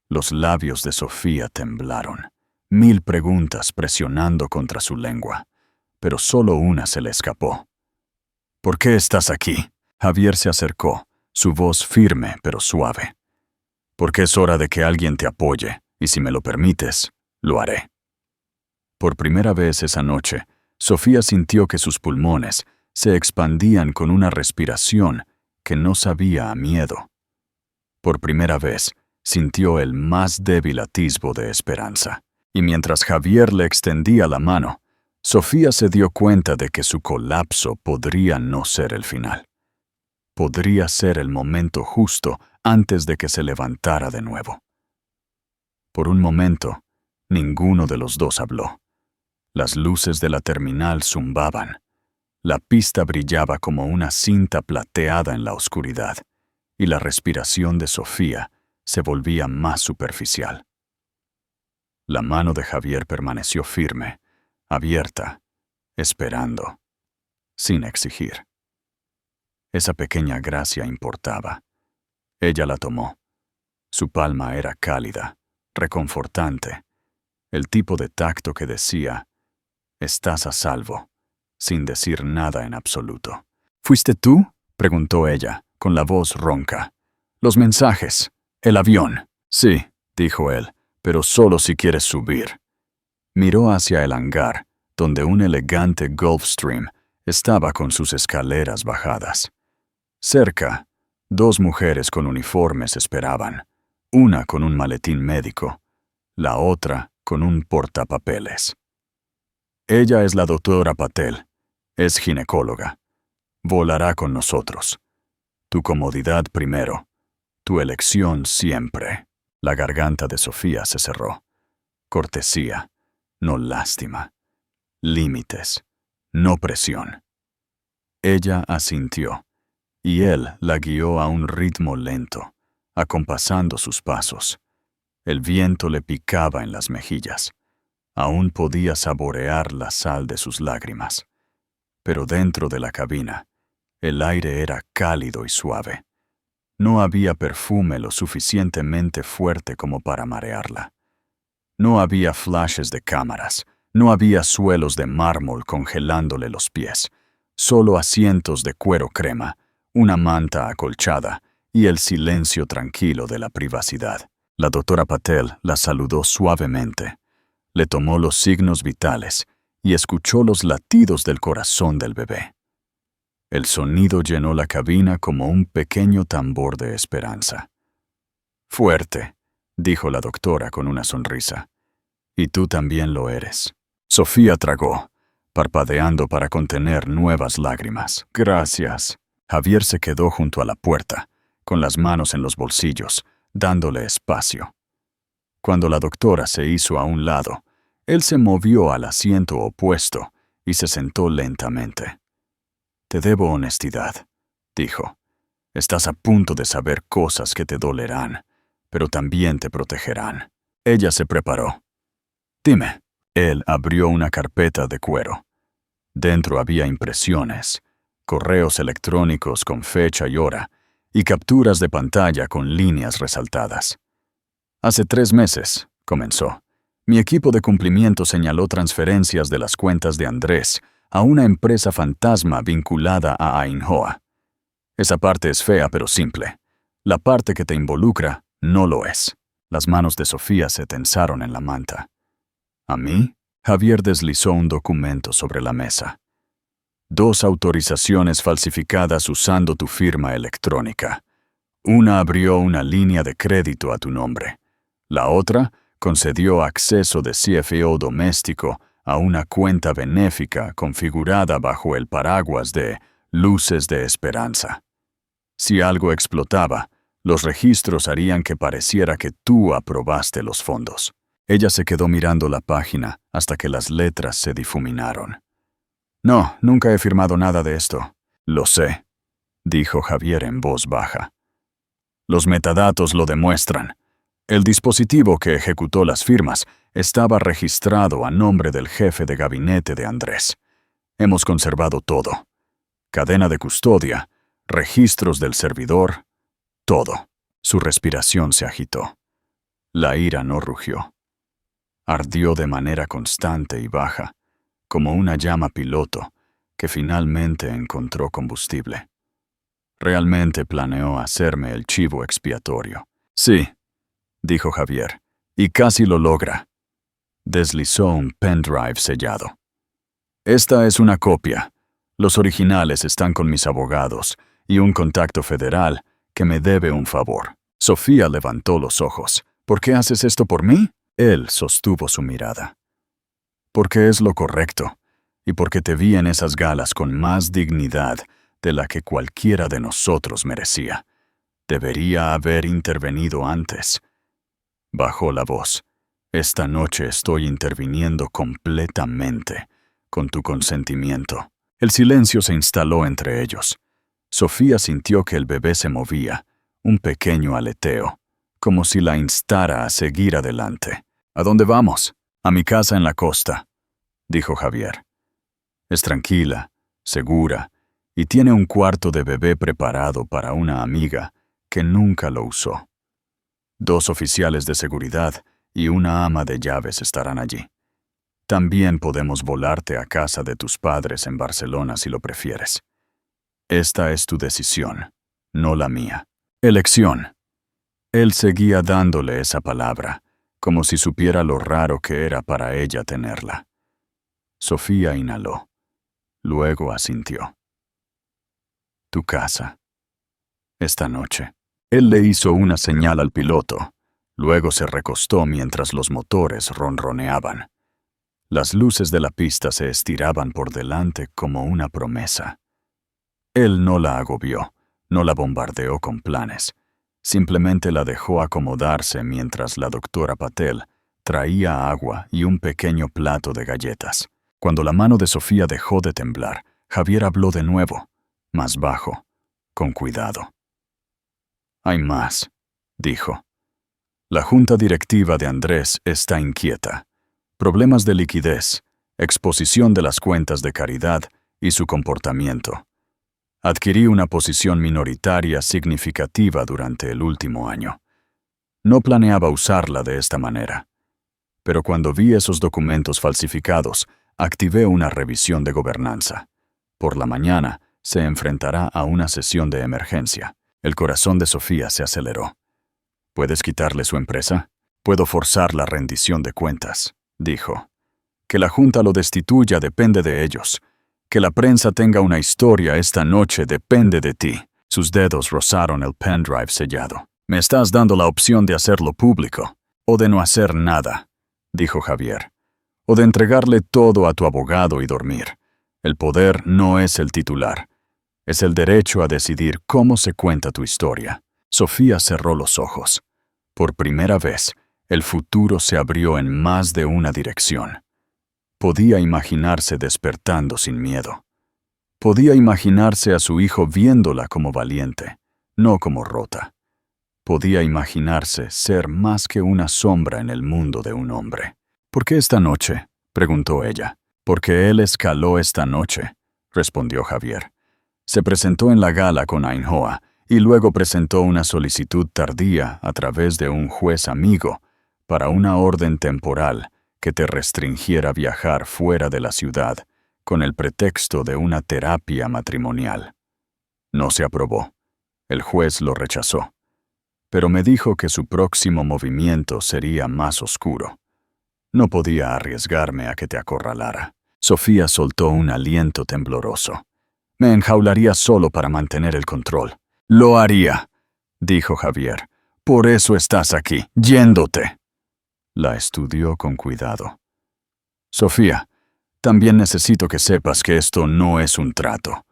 Los labios de Sofía temblaron, 1000 preguntas presionando contra su lengua, pero solo una se le escapó. «¿Por qué estás aquí?» Javier se acercó, su voz firme pero suave. «Porque es hora de que alguien te apoye, y si me lo permites, lo haré». Por primera vez esa noche, Sofía sintió que sus pulmones se expandían con una respiración que no sabía a miedo. Por primera vez, sintió el más débil atisbo de esperanza. Y mientras Javier le extendía la mano, Sofía se dio cuenta de que su colapso podría no ser el final. Podría ser el momento justo antes de que se levantara de nuevo. Por un momento, ninguno de los dos habló. Las luces de la terminal zumbaban. La pista brillaba como una cinta plateada en la oscuridad, y la respiración de Sofía se volvía más superficial. La mano de Javier permaneció firme, abierta, esperando, sin exigir. Esa pequeña gracia importaba. Ella la tomó. Su palma era cálida, reconfortante, el tipo de tacto que decía, «Estás a salvo», sin decir nada en absoluto. «¿Fuiste tú?», preguntó ella, con la voz ronca. «Los mensajes, el avión». «Sí», dijo él, «pero solo si quieres subir». Miró hacia el hangar, donde un elegante Gulfstream estaba con sus escaleras bajadas. Cerca, 2 mujeres con uniformes esperaban, una con un maletín médico, la otra con un portapapeles. «Ella es la doctora Patel, es ginecóloga. Volará con nosotros. Tu comodidad primero, tu elección siempre». La garganta de Sofía se cerró. Cortesía, no lástima. Límites, no presión. Ella asintió, y él la guió a un ritmo lento, acompasando sus pasos. El viento le picaba en las mejillas. Aún podía saborear la sal de sus lágrimas. Pero dentro de la cabina, el aire era cálido y suave. No había perfume lo suficientemente fuerte como para marearla. No había flashes de cámaras, no había suelos de mármol congelándole los pies, solo asientos de cuero crema, una manta acolchada y el silencio tranquilo de la privacidad. La doctora Patel la saludó suavemente, le tomó los signos vitales y escuchó los latidos del corazón del bebé. El sonido llenó la cabina como un pequeño tambor de esperanza. «Fuerte», dijo la doctora con una sonrisa. «Y tú también lo eres». Sofía tragó, parpadeando para contener nuevas lágrimas. «Gracias». Javier se quedó junto a la puerta, con las manos en los bolsillos, dándole espacio. Cuando la doctora se hizo a un lado, él se movió al asiento opuesto y se sentó lentamente. «Te debo honestidad», dijo. «Estás a punto de saber cosas que te dolerán, pero también te protegerán». Ella se preparó. «Dime». Él abrió una carpeta de cuero. Dentro había impresiones, correos electrónicos con fecha y hora, y capturas de pantalla con líneas resaltadas. Hace 3 meses, comenzó. Mi equipo de cumplimiento señaló transferencias de las cuentas de Andrés a una empresa fantasma vinculada a Ainhoa. Esa parte es fea pero simple. La parte que te involucra no lo es. Las manos de Sofía se tensaron en la manta. ¿A mí? Javier deslizó un documento sobre la mesa. 2 autorizaciones falsificadas usando tu firma electrónica. Una abrió una línea de crédito a tu nombre. La otra concedió acceso de CFO doméstico a una cuenta benéfica configurada bajo el paraguas de Luces de Esperanza. Si algo explotaba, los registros harían que pareciera que tú aprobaste los fondos. Ella se quedó mirando la página hasta que las letras se difuminaron. No, nunca he firmado nada de esto. Lo sé, dijo Javier en voz baja. Los metadatos lo demuestran. El dispositivo que ejecutó las firmas estaba registrado a nombre del jefe de gabinete de Andrés. Hemos conservado todo. Cadena de custodia, registros del servidor, todo. Su respiración se agitó. La ira no rugió. Ardió de manera constante y baja, como una llama piloto que finalmente encontró combustible. Realmente planeó hacerme el chivo expiatorio. Sí, dijo Javier, y casi lo logra. Deslizó un pendrive sellado. Esta es una copia. Los originales están con mis abogados y un contacto federal que me debe un favor. Sofía levantó los ojos. ¿Por qué haces esto por mí? Él sostuvo su mirada. Porque es lo correcto, y porque te vi en esas galas con más dignidad de la que cualquiera de nosotros merecía. Debería haber intervenido antes. Bajó la voz. Esta noche estoy interviniendo completamente, con tu consentimiento. El silencio se instaló entre ellos. Sofía sintió que el bebé se movía, un pequeño aleteo, como si la instara a seguir adelante. ¿A dónde vamos? A mi casa en la costa, dijo Javier. Es tranquila, segura, y tiene un cuarto de bebé preparado para una amiga que nunca lo usó. 2 oficiales de seguridad y una ama de llaves estarán allí. También podemos volarte a casa de tus padres en Barcelona si lo prefieres. Esta es tu decisión, no la mía. Elección. Él seguía dándole esa palabra, como si supiera lo raro que era para ella tenerla. Sofía inhaló. Luego asintió. Tu casa. Esta noche. Él le hizo una señal al piloto. Luego se recostó mientras los motores ronroneaban. Las luces de la pista se estiraban por delante como una promesa. Él no la agobió, no la bombardeó con planes. Simplemente la dejó acomodarse mientras la doctora Patel traía agua y un pequeño plato de galletas. Cuando la mano de Sofía dejó de temblar, Javier habló de nuevo, más bajo, con cuidado. Hay más, dijo. La junta directiva de Andrés está inquieta. Problemas de liquidez, exposición de las cuentas de caridad y su comportamiento. Adquirí una posición minoritaria significativa durante el último año. No planeaba usarla de esta manera. Pero cuando vi esos documentos falsificados, activé una revisión de gobernanza. Por la mañana, se enfrentará a una sesión de emergencia. El corazón de Sofía se aceleró. ¿Puedes quitarle su empresa? Puedo forzar la rendición de cuentas, dijo. Que la Junta lo destituya depende de ellos. Que la prensa tenga una historia esta noche depende de ti. Sus dedos rozaron el pendrive sellado. Me estás dando la opción de hacerlo público, o de no hacer nada, dijo Javier. O de entregarle todo a tu abogado y dormir. El poder no es el titular. Es el derecho a decidir cómo se cuenta tu historia. Sofía cerró los ojos. Por primera vez, el futuro se abrió en más de una dirección. Podía imaginarse despertando sin miedo. Podía imaginarse a su hijo viéndola como valiente, no como rota. Podía imaginarse ser más que una sombra en el mundo de un hombre. ¿Por qué esta noche?, preguntó ella. Porque él escaló esta noche, respondió Javier. Se presentó en la gala con Ainhoa y luego presentó una solicitud tardía a través de un juez amigo para una orden temporal que te restringiera viajar fuera de la ciudad con el pretexto de una terapia matrimonial. No se aprobó. El juez lo rechazó, pero me dijo que su próximo movimiento sería más oscuro. No podía arriesgarme a que te acorralara. Sofía soltó un aliento tembloroso. Me enjaularía solo para mantener el control. Lo haría, dijo Javier. Por eso estás aquí, yéndote. La estudió con cuidado. Sofía, también necesito que sepas que esto no es un trato.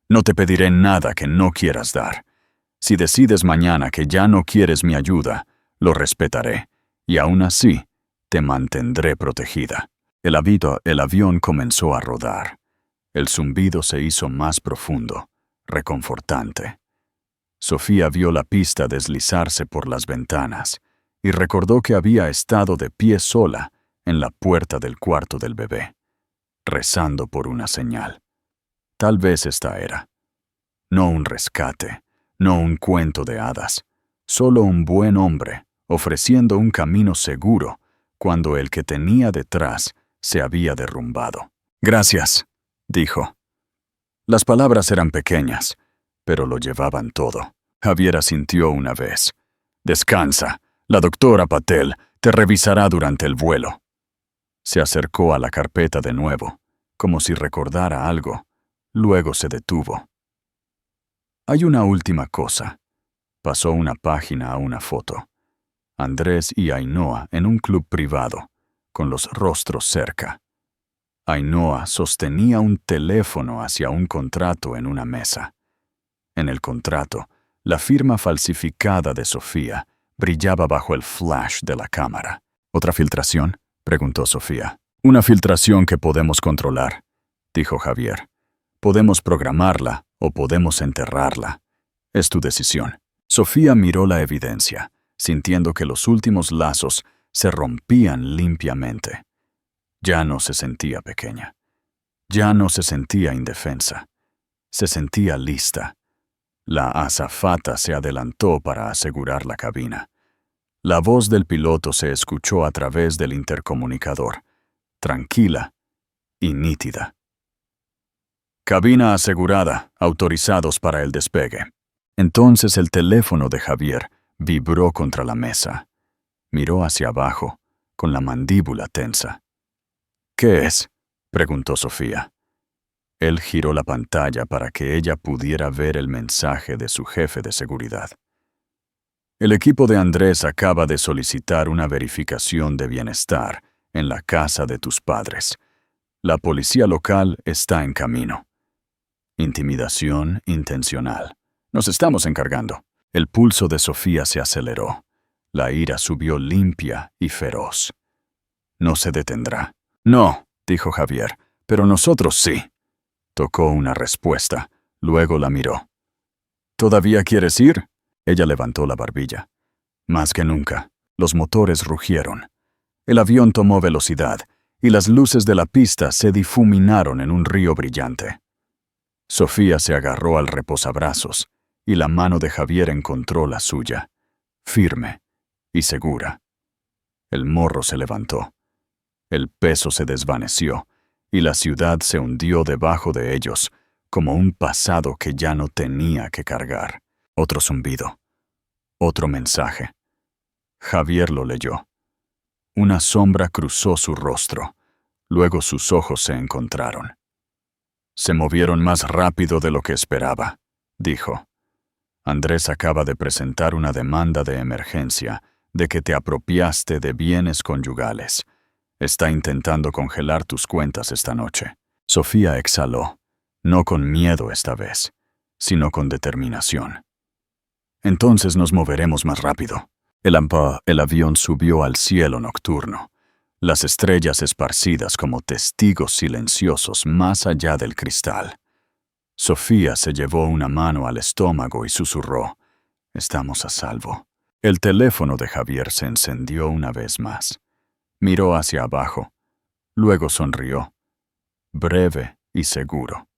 No te pediré nada que no quieras dar. Si decides mañana que ya no quieres mi ayuda, lo respetaré, y aún así, te mantendré protegida. El avión comenzó a rodar. El zumbido se hizo más profundo, reconfortante. Sofía vio la pista deslizarse por las ventanas y recordó que había estado de pie sola en la puerta del cuarto del bebé, rezando por una señal. Tal vez esta era. No un rescate, no un cuento de hadas, solo un buen hombre ofreciendo un camino seguro cuando el que tenía detrás se había derrumbado. Gracias, dijo. Las palabras eran pequeñas, pero lo llevaban todo. Javier asintió una vez. Descansa. La doctora Patel te revisará durante el vuelo. Se acercó a la carpeta de nuevo, como si recordara algo. Luego se detuvo. Hay una última cosa. Pasó una página a una foto. Andrés y Ainhoa en un club privado, con los rostros cerca. Ainhoa sostenía un teléfono hacia un contrato en una mesa. En el contrato, la firma falsificada de Sofía brillaba bajo el flash de la cámara. ¿Otra filtración?, preguntó Sofía. Una filtración que podemos controlar, dijo Javier. Podemos programarla o podemos enterrarla. Es tu decisión. Sofía miró la evidencia, sintiendo que los últimos lazos se rompían limpiamente. Ya no se sentía pequeña. Ya no se sentía indefensa. Se sentía lista. La azafata se adelantó para asegurar la cabina. La voz del piloto se escuchó a través del intercomunicador, tranquila y nítida. Cabina asegurada, autorizados para el despegue. Entonces el teléfono de Javier vibró contra la mesa. Miró hacia abajo, con la mandíbula tensa. ¿Qué es?, preguntó Sofía. Él giró la pantalla para que ella pudiera ver el mensaje de su jefe de seguridad. El equipo de Andrés acaba de solicitar una verificación de bienestar en la casa de tus padres. La policía local está en camino. Intimidación intencional. Nos estamos encargando. El pulso de Sofía se aceleró. La ira subió limpia y feroz. No se detendrá. No, dijo Javier, pero nosotros sí. Tocó una respuesta, luego la miró. ¿Todavía quieres ir? Ella levantó la barbilla. Más que nunca, los motores rugieron. El avión tomó velocidad y las luces de la pista se difuminaron en un río brillante. Sofía se agarró al reposabrazos y la mano de Javier encontró la suya, firme y segura. El morro se levantó. El peso se desvaneció y la ciudad se hundió debajo de ellos como un pasado que ya no tenía que cargar. Otro zumbido. Otro mensaje. Javier lo leyó. Una sombra cruzó su rostro. Luego sus ojos se encontraron. Se movieron más rápido de lo que esperaba, dijo. Andrés acaba de presentar una demanda de emergencia de que te apropiaste de bienes conyugales. Está intentando congelar tus cuentas esta noche. Sofía exhaló, no con miedo esta vez, sino con determinación. Entonces nos moveremos más rápido. El avión subió al cielo nocturno, las estrellas esparcidas como testigos silenciosos más allá del cristal. Sofía se llevó una mano al estómago y susurró, «Estamos a salvo». El teléfono de Javier se encendió una vez más. Miró hacia abajo, luego sonrió, breve y seguro.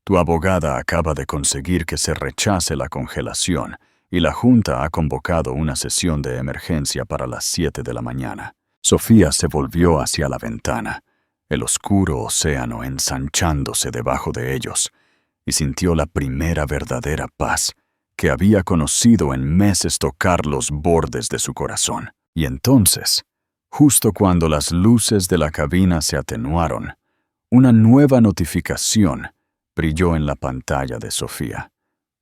Tu abogada acaba de conseguir que se rechace la congelación y la Junta ha convocado una sesión de emergencia para las 7 de la mañana. Sofía se volvió hacia la ventana, el oscuro océano ensanchándose debajo de ellos, y sintió la primera verdadera paz que había conocido en meses tocar los bordes de su corazón. Y entonces, justo cuando las luces de la cabina se atenuaron, una nueva notificación brilló en la pantalla de Sofía.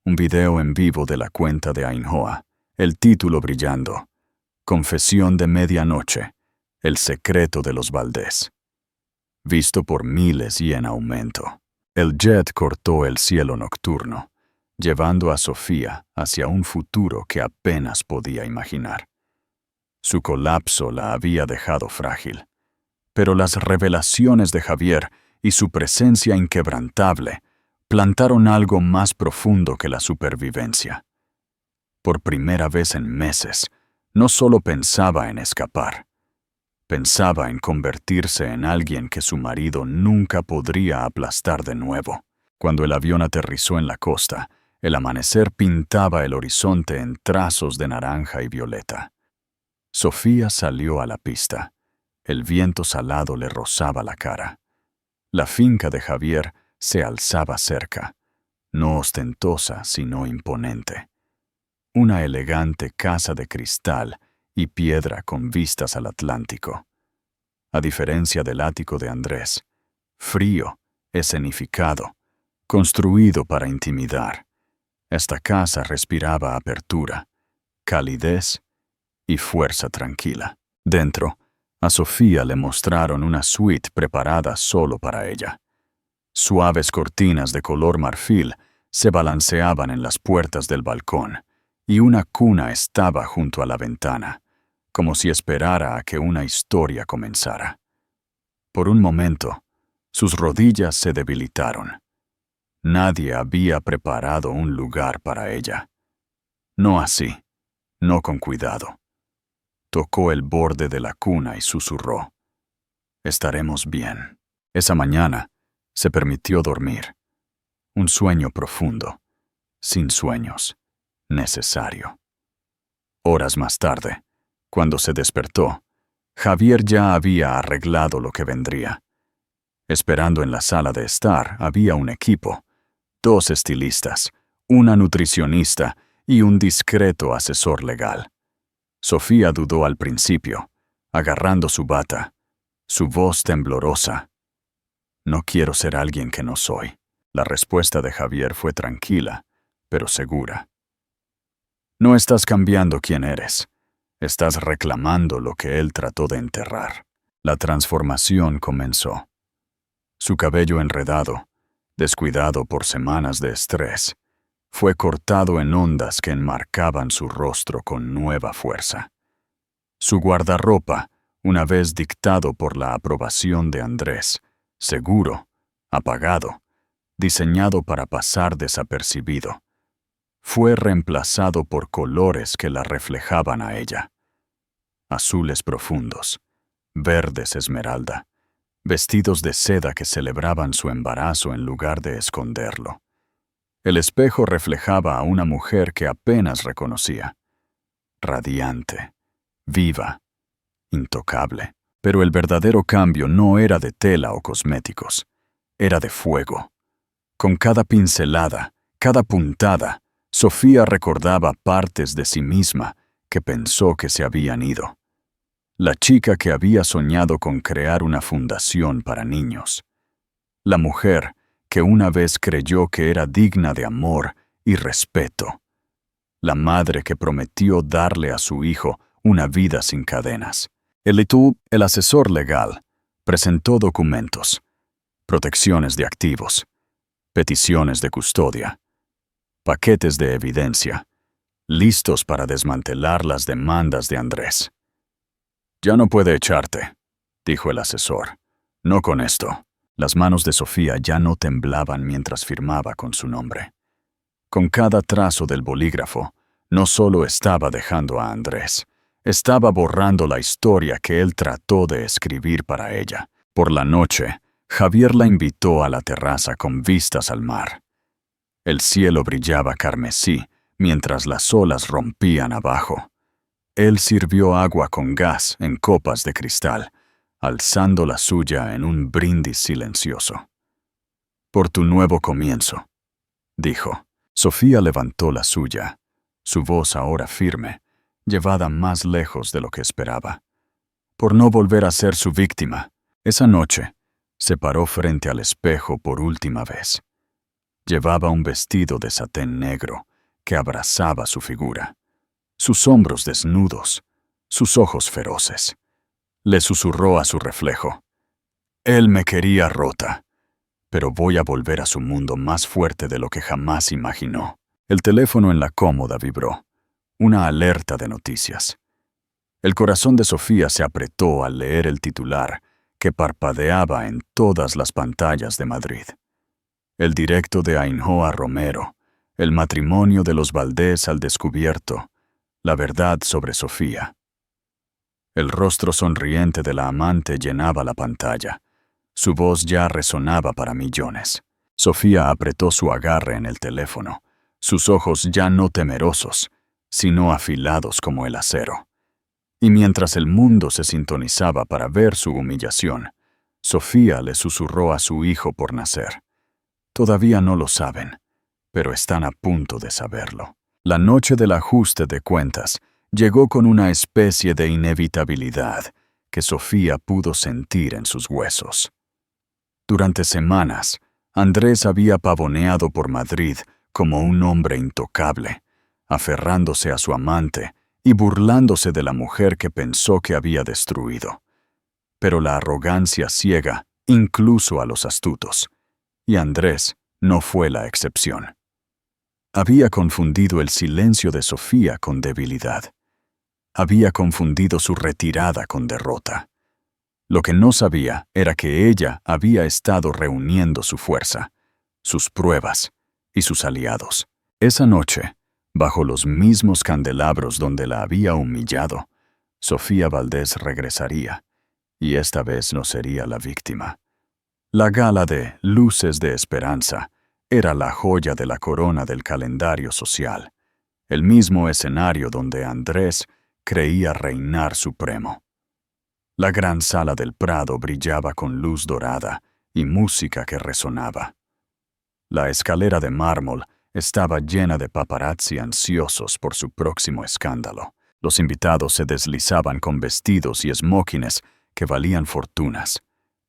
Un video en vivo de la cuenta de Ainhoa, el título brillando: Confesión de medianoche, el secreto de los Valdés. Visto por miles y en aumento. El jet cortó el cielo nocturno, llevando a Sofía hacia un futuro que apenas podía imaginar. Su colapso la había dejado frágil, pero las revelaciones de Javier y su presencia inquebrantable plantaron algo más profundo que la supervivencia. Por primera vez en meses, no solo pensaba en escapar, pensaba en convertirse en alguien que su marido nunca podría aplastar de nuevo. Cuando el avión aterrizó en la costa, el amanecer pintaba el horizonte en trazos de naranja y violeta. Sofía salió a la pista. El viento salado le rozaba la cara. La finca de Javier se alzaba cerca, no ostentosa sino imponente. Una elegante casa de cristal y piedra con vistas al Atlántico. A diferencia del ático de Andrés, frío, escenificado, construido para intimidar, esta casa respiraba apertura, calidez y fuerza tranquila. Dentro, a Sofía le mostraron una suite preparada solo para ella. Suaves cortinas de color marfil se balanceaban en las puertas del balcón, y una cuna estaba junto a la ventana, como si esperara a que una historia comenzara. Por un momento, sus rodillas se debilitaron. Nadie había preparado un lugar para ella. No así, no con cuidado. Tocó el borde de la cuna y susurró: «Estaremos bien». Esa mañana se permitió dormir. Un sueño profundo, sin sueños, necesario. Horas más tarde, cuando se despertó, Javier ya había arreglado lo que vendría. Esperando en la sala de estar había un equipo, 2 estilistas, una nutricionista y un discreto asesor legal. Sofía dudó al principio, agarrando su bata, su voz temblorosa. «No quiero ser alguien que no soy». La respuesta de Javier fue tranquila, pero segura. «No estás cambiando quién eres. Estás reclamando lo que él trató de enterrar». La transformación comenzó. Su cabello enredado, descuidado por semanas de estrés, fue cortado en ondas que enmarcaban su rostro con nueva fuerza. Su guardarropa, una vez dictado por la aprobación de Andrés, seguro, apagado, diseñado para pasar desapercibido, fue reemplazado por colores que la reflejaban a ella. Azules profundos, verdes esmeralda, vestidos de seda que celebraban su embarazo en lugar de esconderlo. El espejo reflejaba a una mujer que apenas reconocía. Radiante, viva, intocable. Pero el verdadero cambio no era de tela o cosméticos, era de fuego. Con cada pincelada, cada puntada, Sofía recordaba partes de sí misma que pensó que se habían ido. La chica que había soñado con crear una fundación para niños. La mujer que una vez creyó que era digna de amor y respeto. La madre que prometió darle a su hijo una vida sin cadenas. El asesor legal, presentó documentos, protecciones de activos, peticiones de custodia, paquetes de evidencia, listos para desmantelar las demandas de Andrés. «Ya no puede echarte», dijo el asesor. «No con esto». Las manos de Sofía ya no temblaban mientras firmaba con su nombre. Con cada trazo del bolígrafo, no solo estaba dejando a Andrés, estaba borrando la historia que él trató de escribir para ella. Por la noche, Javier la invitó a la terraza con vistas al mar. El cielo brillaba carmesí mientras las olas rompían abajo. Él sirvió agua con gas en copas de cristal, alzando la suya en un brindis silencioso. «Por tu nuevo comienzo», dijo. Sofía levantó la suya, su voz ahora firme, llevada más lejos de lo que esperaba. Por no volver a ser su víctima, esa noche se paró frente al espejo por última vez. Llevaba un vestido de satén negro que abrazaba su figura, sus hombros desnudos, sus ojos feroces. Le susurró a su reflejo: «Él me quería rota, pero voy a volver a su mundo más fuerte de lo que jamás imaginó». El teléfono en la cómoda vibró, una alerta de noticias. El corazón de Sofía se apretó al leer el titular que parpadeaba en todas las pantallas de Madrid. El directo de Ainhoa Romero, el matrimonio de los Valdés al descubierto, la verdad sobre Sofía. El rostro sonriente de la amante llenaba la pantalla. Su voz ya resonaba para millones. Sofía apretó su agarre en el teléfono, sus ojos ya no temerosos, sino afilados como el acero. Y mientras el mundo se sintonizaba para ver su humillación, Sofía le susurró a su hijo por nacer: «Todavía no lo saben, pero están a punto de saberlo». La noche del ajuste de cuentas llegó con una especie de inevitabilidad que Sofía pudo sentir en sus huesos. Durante semanas, Andrés había pavoneado por Madrid como un hombre intocable, aferrándose a su amante y burlándose de la mujer que pensó que había destruido. Pero la arrogancia ciega incluso a los astutos, y Andrés no fue la excepción. Había confundido el silencio de Sofía con debilidad. Había confundido su retirada con derrota. Lo que no sabía era que ella había estado reuniendo su fuerza, sus pruebas y sus aliados. Esa noche, bajo los mismos candelabros donde la había humillado, Sofía Valdés regresaría, y esta vez no sería la víctima. La gala de Luces de Esperanza era la joya de la corona del calendario social, el mismo escenario donde Andrés creía reinar supremo. La gran sala del Prado brillaba con luz dorada y música que resonaba. La escalera de mármol estaba llena de paparazzi ansiosos por su próximo escándalo. Los invitados se deslizaban con vestidos y esmóquines que valían fortunas,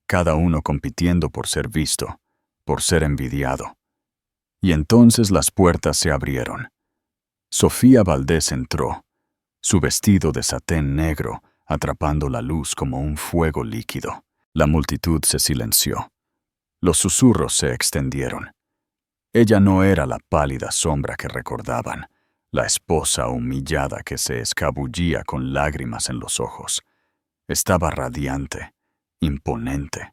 cada uno compitiendo por ser visto, por ser envidiado. Y entonces las puertas se abrieron. Sofía Valdés entró, su vestido de satén negro atrapando la luz como un fuego líquido. La multitud se silenció. Los susurros se extendieron. Ella no era la pálida sombra que recordaban, la esposa humillada que se escabullía con lágrimas en los ojos. Estaba radiante, imponente.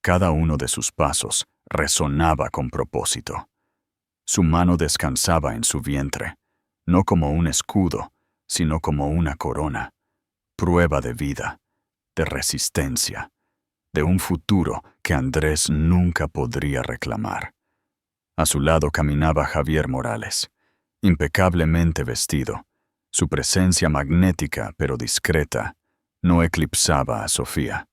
Cada uno de sus pasos resonaba con propósito. Su mano descansaba en su vientre, no como un escudo, sino como una corona, prueba de vida, de resistencia, de un futuro que Andrés nunca podría reclamar. A su lado caminaba Javier Morales, impecablemente vestido. Su presencia magnética pero discreta no eclipsaba a Sofía.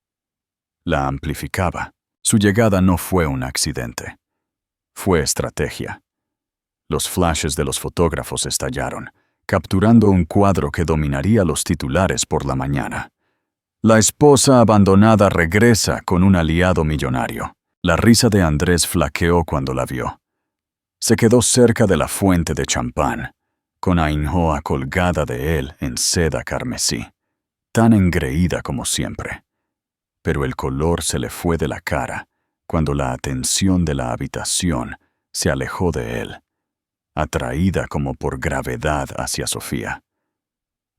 La amplificaba. Su llegada no fue un accidente. Fue estrategia. Los flashes de los fotógrafos estallaron, capturando un cuadro que dominaría los titulares por la mañana. La esposa abandonada regresa con un aliado millonario. La risa de Andrés flaqueó cuando la vio. Se quedó cerca de la fuente de champán, con Ainhoa colgada de él en seda carmesí, tan engreída como siempre. Pero el color se le fue de la cara cuando la atención de la habitación se alejó de él, atraída como por gravedad hacia Sofía.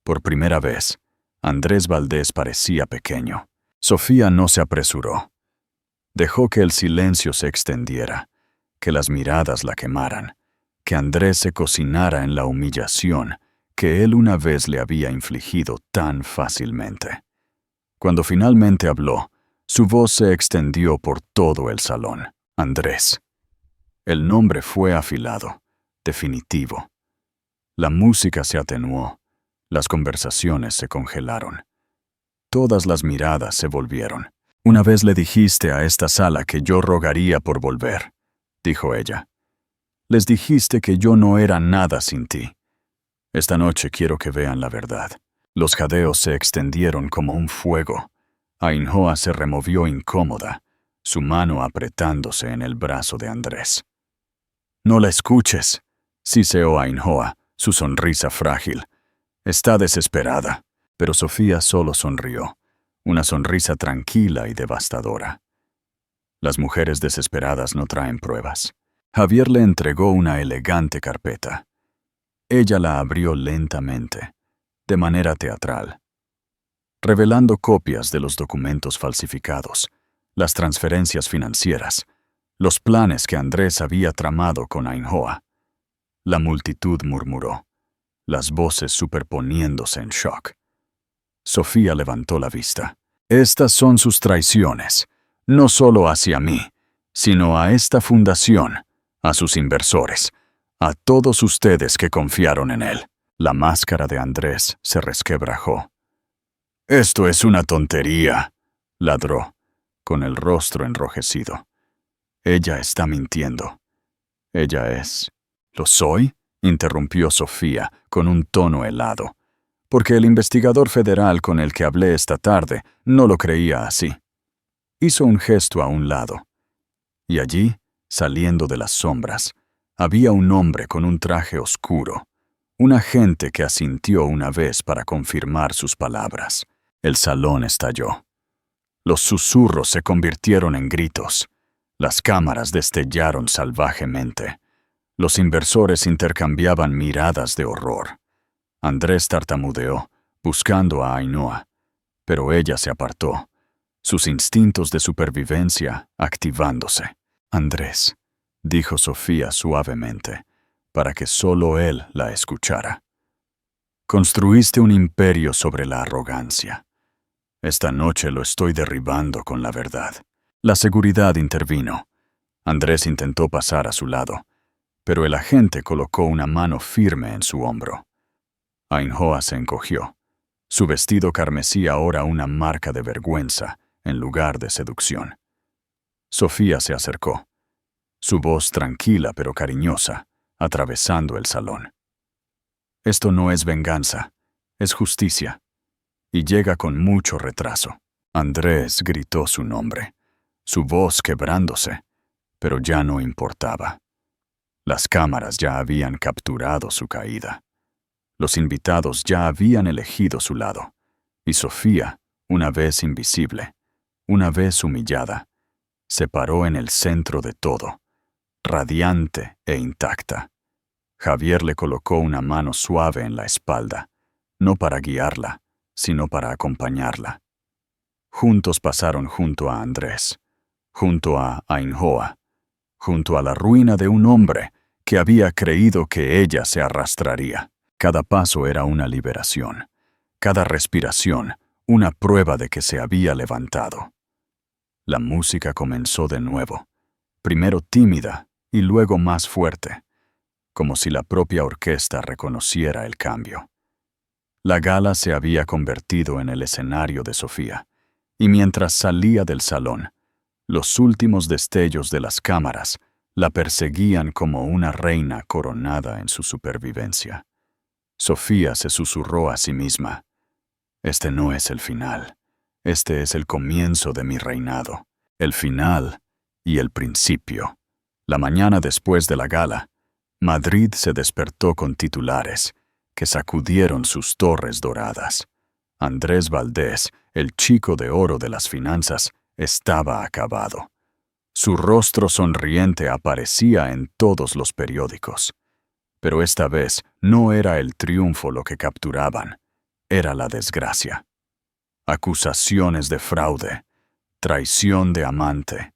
Por primera vez, Andrés Valdés parecía pequeño. Sofía no se apresuró. Dejó que el silencio se extendiera, que las miradas la quemaran, que Andrés se cocinara en la humillación que él una vez le había infligido tan fácilmente. Cuando finalmente habló, Su voz se extendió por todo el salón. Andrés. El nombre fue afilado, definitivo. La música se atenuó, las conversaciones se congelaron. Todas las miradas se volvieron. Una vez le dijiste a esta sala que yo rogaría por volver, dijo ella. Les dijiste que yo no era nada sin ti. Esta noche quiero que vean la verdad. Los jadeos se extendieron como un fuego. Ainhoa se removió incómoda, su mano apretándose en el brazo de Andrés. No la escuches, siseó Ainhoa, su sonrisa frágil. Está desesperada, pero Sofía solo sonrió, una sonrisa tranquila y devastadora. Las mujeres desesperadas no traen pruebas. Javier le entregó una elegante carpeta. Ella la abrió lentamente, de manera teatral, revelando copias de los documentos falsificados, las transferencias financieras, los planes que Andrés había tramado con Ainhoa. La multitud murmuró, las voces superponiéndose en shock. Sofía levantó la vista. Estas son sus traiciones, no solo hacia mí, sino a esta fundación, a sus inversores, a todos ustedes que confiaron en él. La máscara de Andrés se resquebrajó. Esto es una tontería, ladró, con el rostro enrojecido. Ella está mintiendo. Ella es... ¿Lo soy? Interrumpió Sofía con un tono helado, porque el investigador federal con el que hablé esta tarde no lo creía así. Hizo un gesto a un lado, y allí, saliendo de las sombras, había un hombre con un traje oscuro, un agente que asintió una vez para confirmar sus palabras. El salón estalló. Los susurros se convirtieron en gritos. Las cámaras destellaron salvajemente. Los inversores intercambiaban miradas de horror. Andrés tartamudeó, buscando a Ainhoa, pero ella se apartó, sus instintos de supervivencia activándose. Andrés, dijo Sofía suavemente, para que solo él la escuchara. Construiste un imperio sobre la arrogancia. Esta noche lo estoy derribando con la verdad. La seguridad intervino. Andrés intentó pasar a su lado, pero el agente colocó una mano firme en su hombro. Ainhoa se encogió. Su vestido carmesí ahora una marca de vergüenza en lugar de seducción. Sofía se acercó, su voz tranquila pero cariñosa, atravesando el salón. Esto no es venganza, es justicia, y llega con mucho retraso. Andrés gritó su nombre, su voz quebrándose, pero ya no importaba. Las cámaras ya habían capturado su caída. Los invitados ya habían elegido su lado, y Sofía, una vez invisible, una vez humillada, se paró en el centro de todo, radiante e intacta. Javier le colocó una mano suave en la espalda, no para guiarla, sino para acompañarla. Juntos pasaron junto a Andrés, junto a Ainhoa, junto a la ruina de un hombre que había creído que ella se arrastraría. Cada paso era una liberación, cada respiración una prueba de que se había levantado. La música comenzó de nuevo, primero tímida y luego más fuerte, como si la propia orquesta reconociera el cambio. La gala se había convertido en el escenario de Sofía, y mientras salía del salón, los últimos destellos de las cámaras la perseguían como una reina coronada en su supervivencia. Sofía se susurró a sí misma: «Este no es el final, este es el comienzo de mi reinado, el final y el principio». La mañana después de la gala, Madrid se despertó con titulares que sacudieron sus torres doradas. Andrés Valdés, el chico de oro de las finanzas, estaba acabado. Su rostro sonriente aparecía en todos los periódicos. Pero esta vez no era el triunfo lo que capturaban, era la desgracia. Acusaciones de fraude, traición de amante,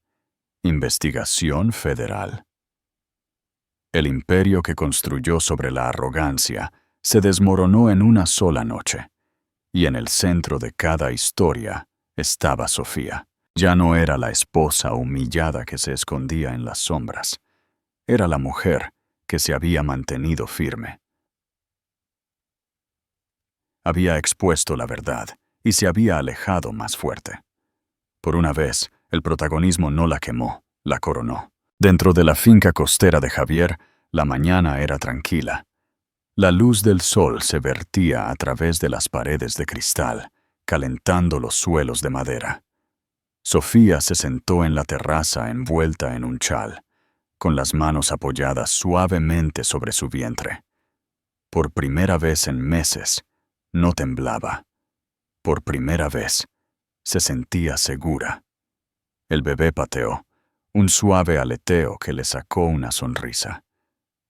investigación federal. El imperio que construyó sobre la arrogancia se desmoronó en una sola noche, y en el centro de cada historia estaba Sofía. Ya no era la esposa humillada que se escondía en las sombras. Era la mujer que se había mantenido firme. Había expuesto la verdad y se había alejado más fuerte. Por una vez, el protagonismo no la quemó, la coronó. Dentro de la finca costera de Javier, la mañana era tranquila. La luz del sol se vertía a través de las paredes de cristal, calentando los suelos de madera. Sofía se sentó en la terraza envuelta en un chal, con las manos apoyadas suavemente sobre su vientre. Por primera vez en meses, no temblaba. Por primera vez, se sentía segura. El bebé pateó, un suave aleteo que le sacó una sonrisa.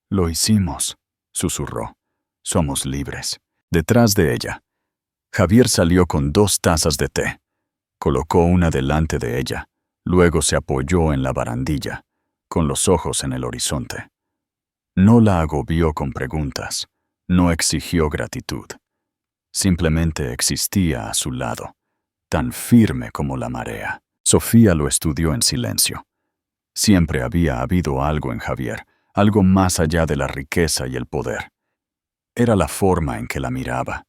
«Lo hicimos», susurró. «Somos libres». Detrás de ella, Javier salió con 2 tazas de té. Colocó una delante de ella, luego se apoyó en la barandilla, con los ojos en el horizonte. No la agobió con preguntas, no exigió gratitud. Simplemente existía a su lado, tan firme como la marea. Sofía lo estudió en silencio. Siempre había habido algo en Javier, algo más allá de la riqueza y el poder. Era la forma en que la miraba,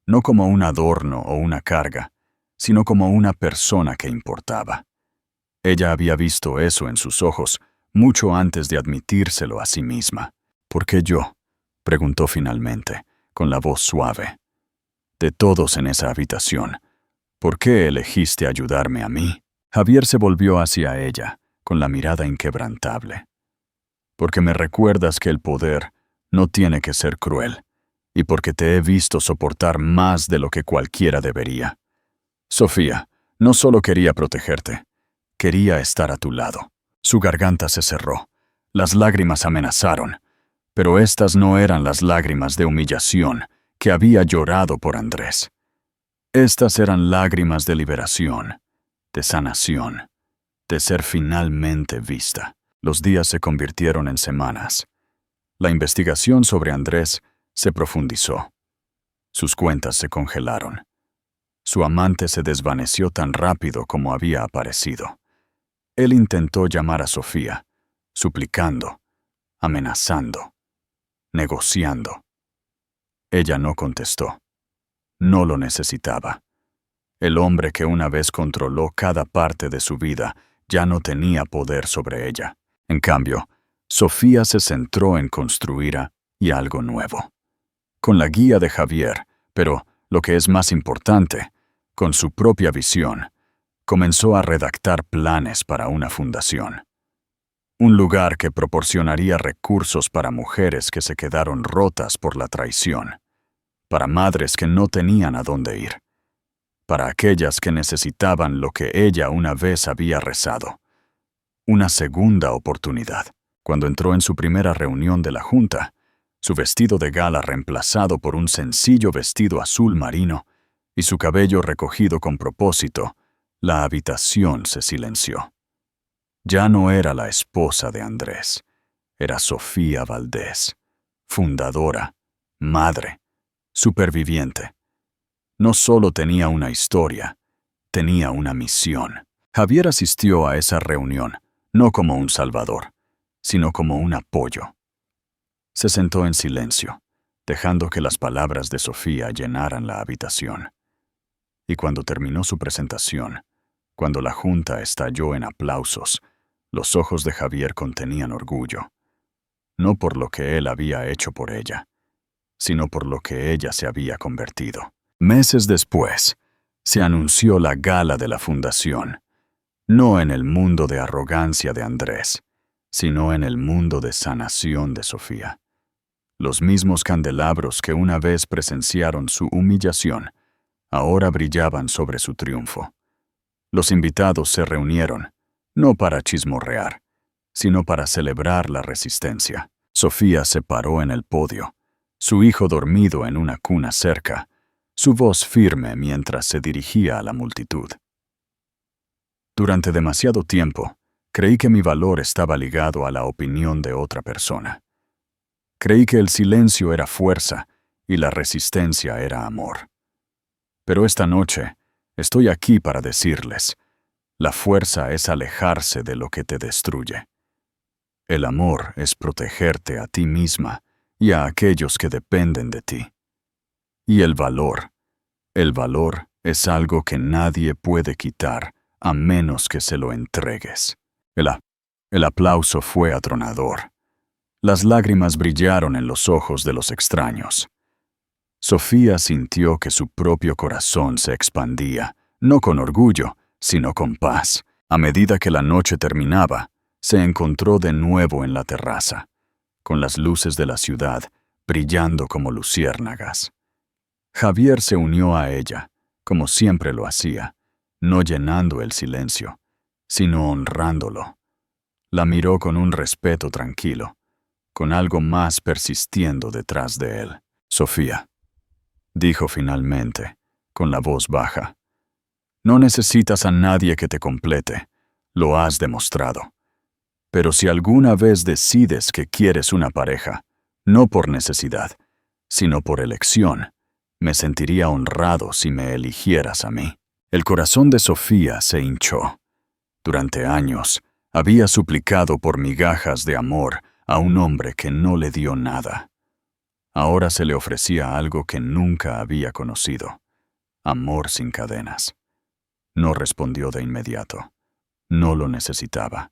no como un adorno o una carga, sino como una persona que importaba. Ella había visto eso en sus ojos mucho antes de admitírselo a sí misma. «¿Por qué yo?», preguntó finalmente, con la voz suave. «De todos en esa habitación, ¿por qué elegiste ayudarme a mí?». Javier se volvió hacia ella, con la mirada inquebrantable. «Porque me recuerdas que el poder no tiene que ser cruel, y porque te he visto soportar más de lo que cualquiera debería. Sofía, no solo quería protegerte, quería estar a tu lado». Su garganta se cerró, las lágrimas amenazaron, pero estas no eran las lágrimas de humillación que había llorado por Andrés. Estas eran lágrimas de liberación, de sanación, de ser finalmente vista. Los días se convirtieron en semanas. La investigación sobre Andrés se profundizó. Sus cuentas se congelaron. Su amante se desvaneció tan rápido como había aparecido. Él intentó llamar a Sofía, suplicando, amenazando, negociando. Ella no contestó. No lo necesitaba. El hombre que una vez controló cada parte de su vida ya no tenía poder sobre ella. En cambio, Sofía se centró en construir algo nuevo. Con la guía de Javier, pero, lo que es más importante, con su propia visión, comenzó a redactar planes para una fundación. Un lugar que proporcionaría recursos para mujeres que se quedaron rotas por la traición, para madres que no tenían a dónde ir, para aquellas que necesitaban lo que ella una vez había rezado, una segunda oportunidad. Cuando entró en su primera reunión de la junta, su vestido de gala reemplazado por un sencillo vestido azul marino y su cabello recogido con propósito, la habitación se silenció. Ya no era la esposa de Andrés, era Sofía Valdés, fundadora, madre, superviviente. No solo tenía una historia, tenía una misión. Javier asistió a esa reunión, no como un salvador, sino como un apoyo. Se sentó en silencio, dejando que las palabras de Sofía llenaran la habitación. Y cuando terminó su presentación, cuando la junta estalló en aplausos, los ojos de Javier contenían orgullo, no por lo que él había hecho por ella, sino por lo que ella se había convertido. Meses después, se anunció la gala de la fundación, no en el mundo de arrogancia de Andrés, sino en el mundo de sanación de Sofía. Los mismos candelabros que una vez presenciaron su humillación, ahora brillaban sobre su triunfo. Los invitados se reunieron, no para chismorrear, sino para celebrar la resistencia. Sofía se paró en el podio, su hijo dormido en una cuna cerca, su voz firme mientras se dirigía a la multitud. Durante demasiado tiempo, creí que mi valor estaba ligado a la opinión de otra persona. Creí que el silencio era fuerza y la resistencia era amor. Pero esta noche, estoy aquí para decirles, La fuerza es alejarse de lo que te destruye. El amor es protegerte a ti misma y a aquellos que dependen de ti. Y el valor es algo que nadie puede quitar a menos que se lo entregues. El aplauso fue atronador. Las lágrimas brillaron en los ojos de los extraños. Sofía sintió que su propio corazón se expandía, no con orgullo, sino con paz. A medida que la noche terminaba, se encontró de nuevo en la terraza, con las luces de la ciudad brillando como luciérnagas. Javier se unió a ella, como siempre lo hacía, no llenando el silencio, sino honrándolo. La miró con un respeto tranquilo, con algo más persistiendo detrás de él. Sofía, dijo finalmente, con la voz baja, no necesitas a nadie que te complete, lo has demostrado. Pero si alguna vez decides que quieres una pareja, no por necesidad, sino por elección, me sentiría honrado si me eligieras a mí. El corazón de Sofía se hinchó. Durante años, había suplicado por migajas de amor a un hombre que no le dio nada. Ahora se le ofrecía algo que nunca había conocido: amor sin cadenas. No respondió de inmediato. No lo necesitaba.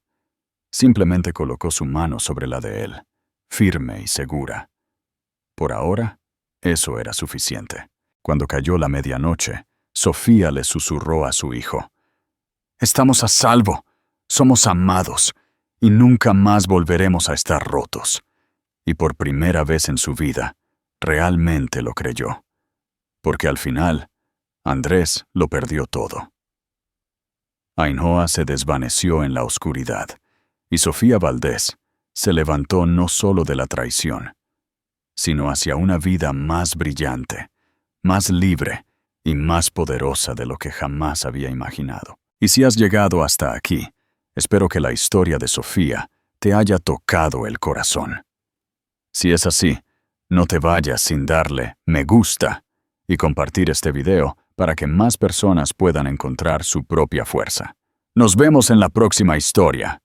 Simplemente colocó su mano sobre la de él, firme y segura. Por ahora, eso era suficiente. Cuando cayó la medianoche, Sofía le susurró a su hijo: «Estamos a salvo, somos amados, y nunca más volveremos a estar rotos». Y por primera vez en su vida, realmente lo creyó. Porque al final, Andrés lo perdió todo. Ainhoa se desvaneció en la oscuridad, y Sofía Valdés se levantó no solo de la traición, sino hacia una vida más brillante, más libre y más poderosa de lo que jamás había imaginado. Y si has llegado hasta aquí, espero que la historia de Sofía te haya tocado el corazón. Si es así, no te vayas sin darle me gusta y compartir este video para que más personas puedan encontrar su propia fuerza. Nos vemos en la próxima historia.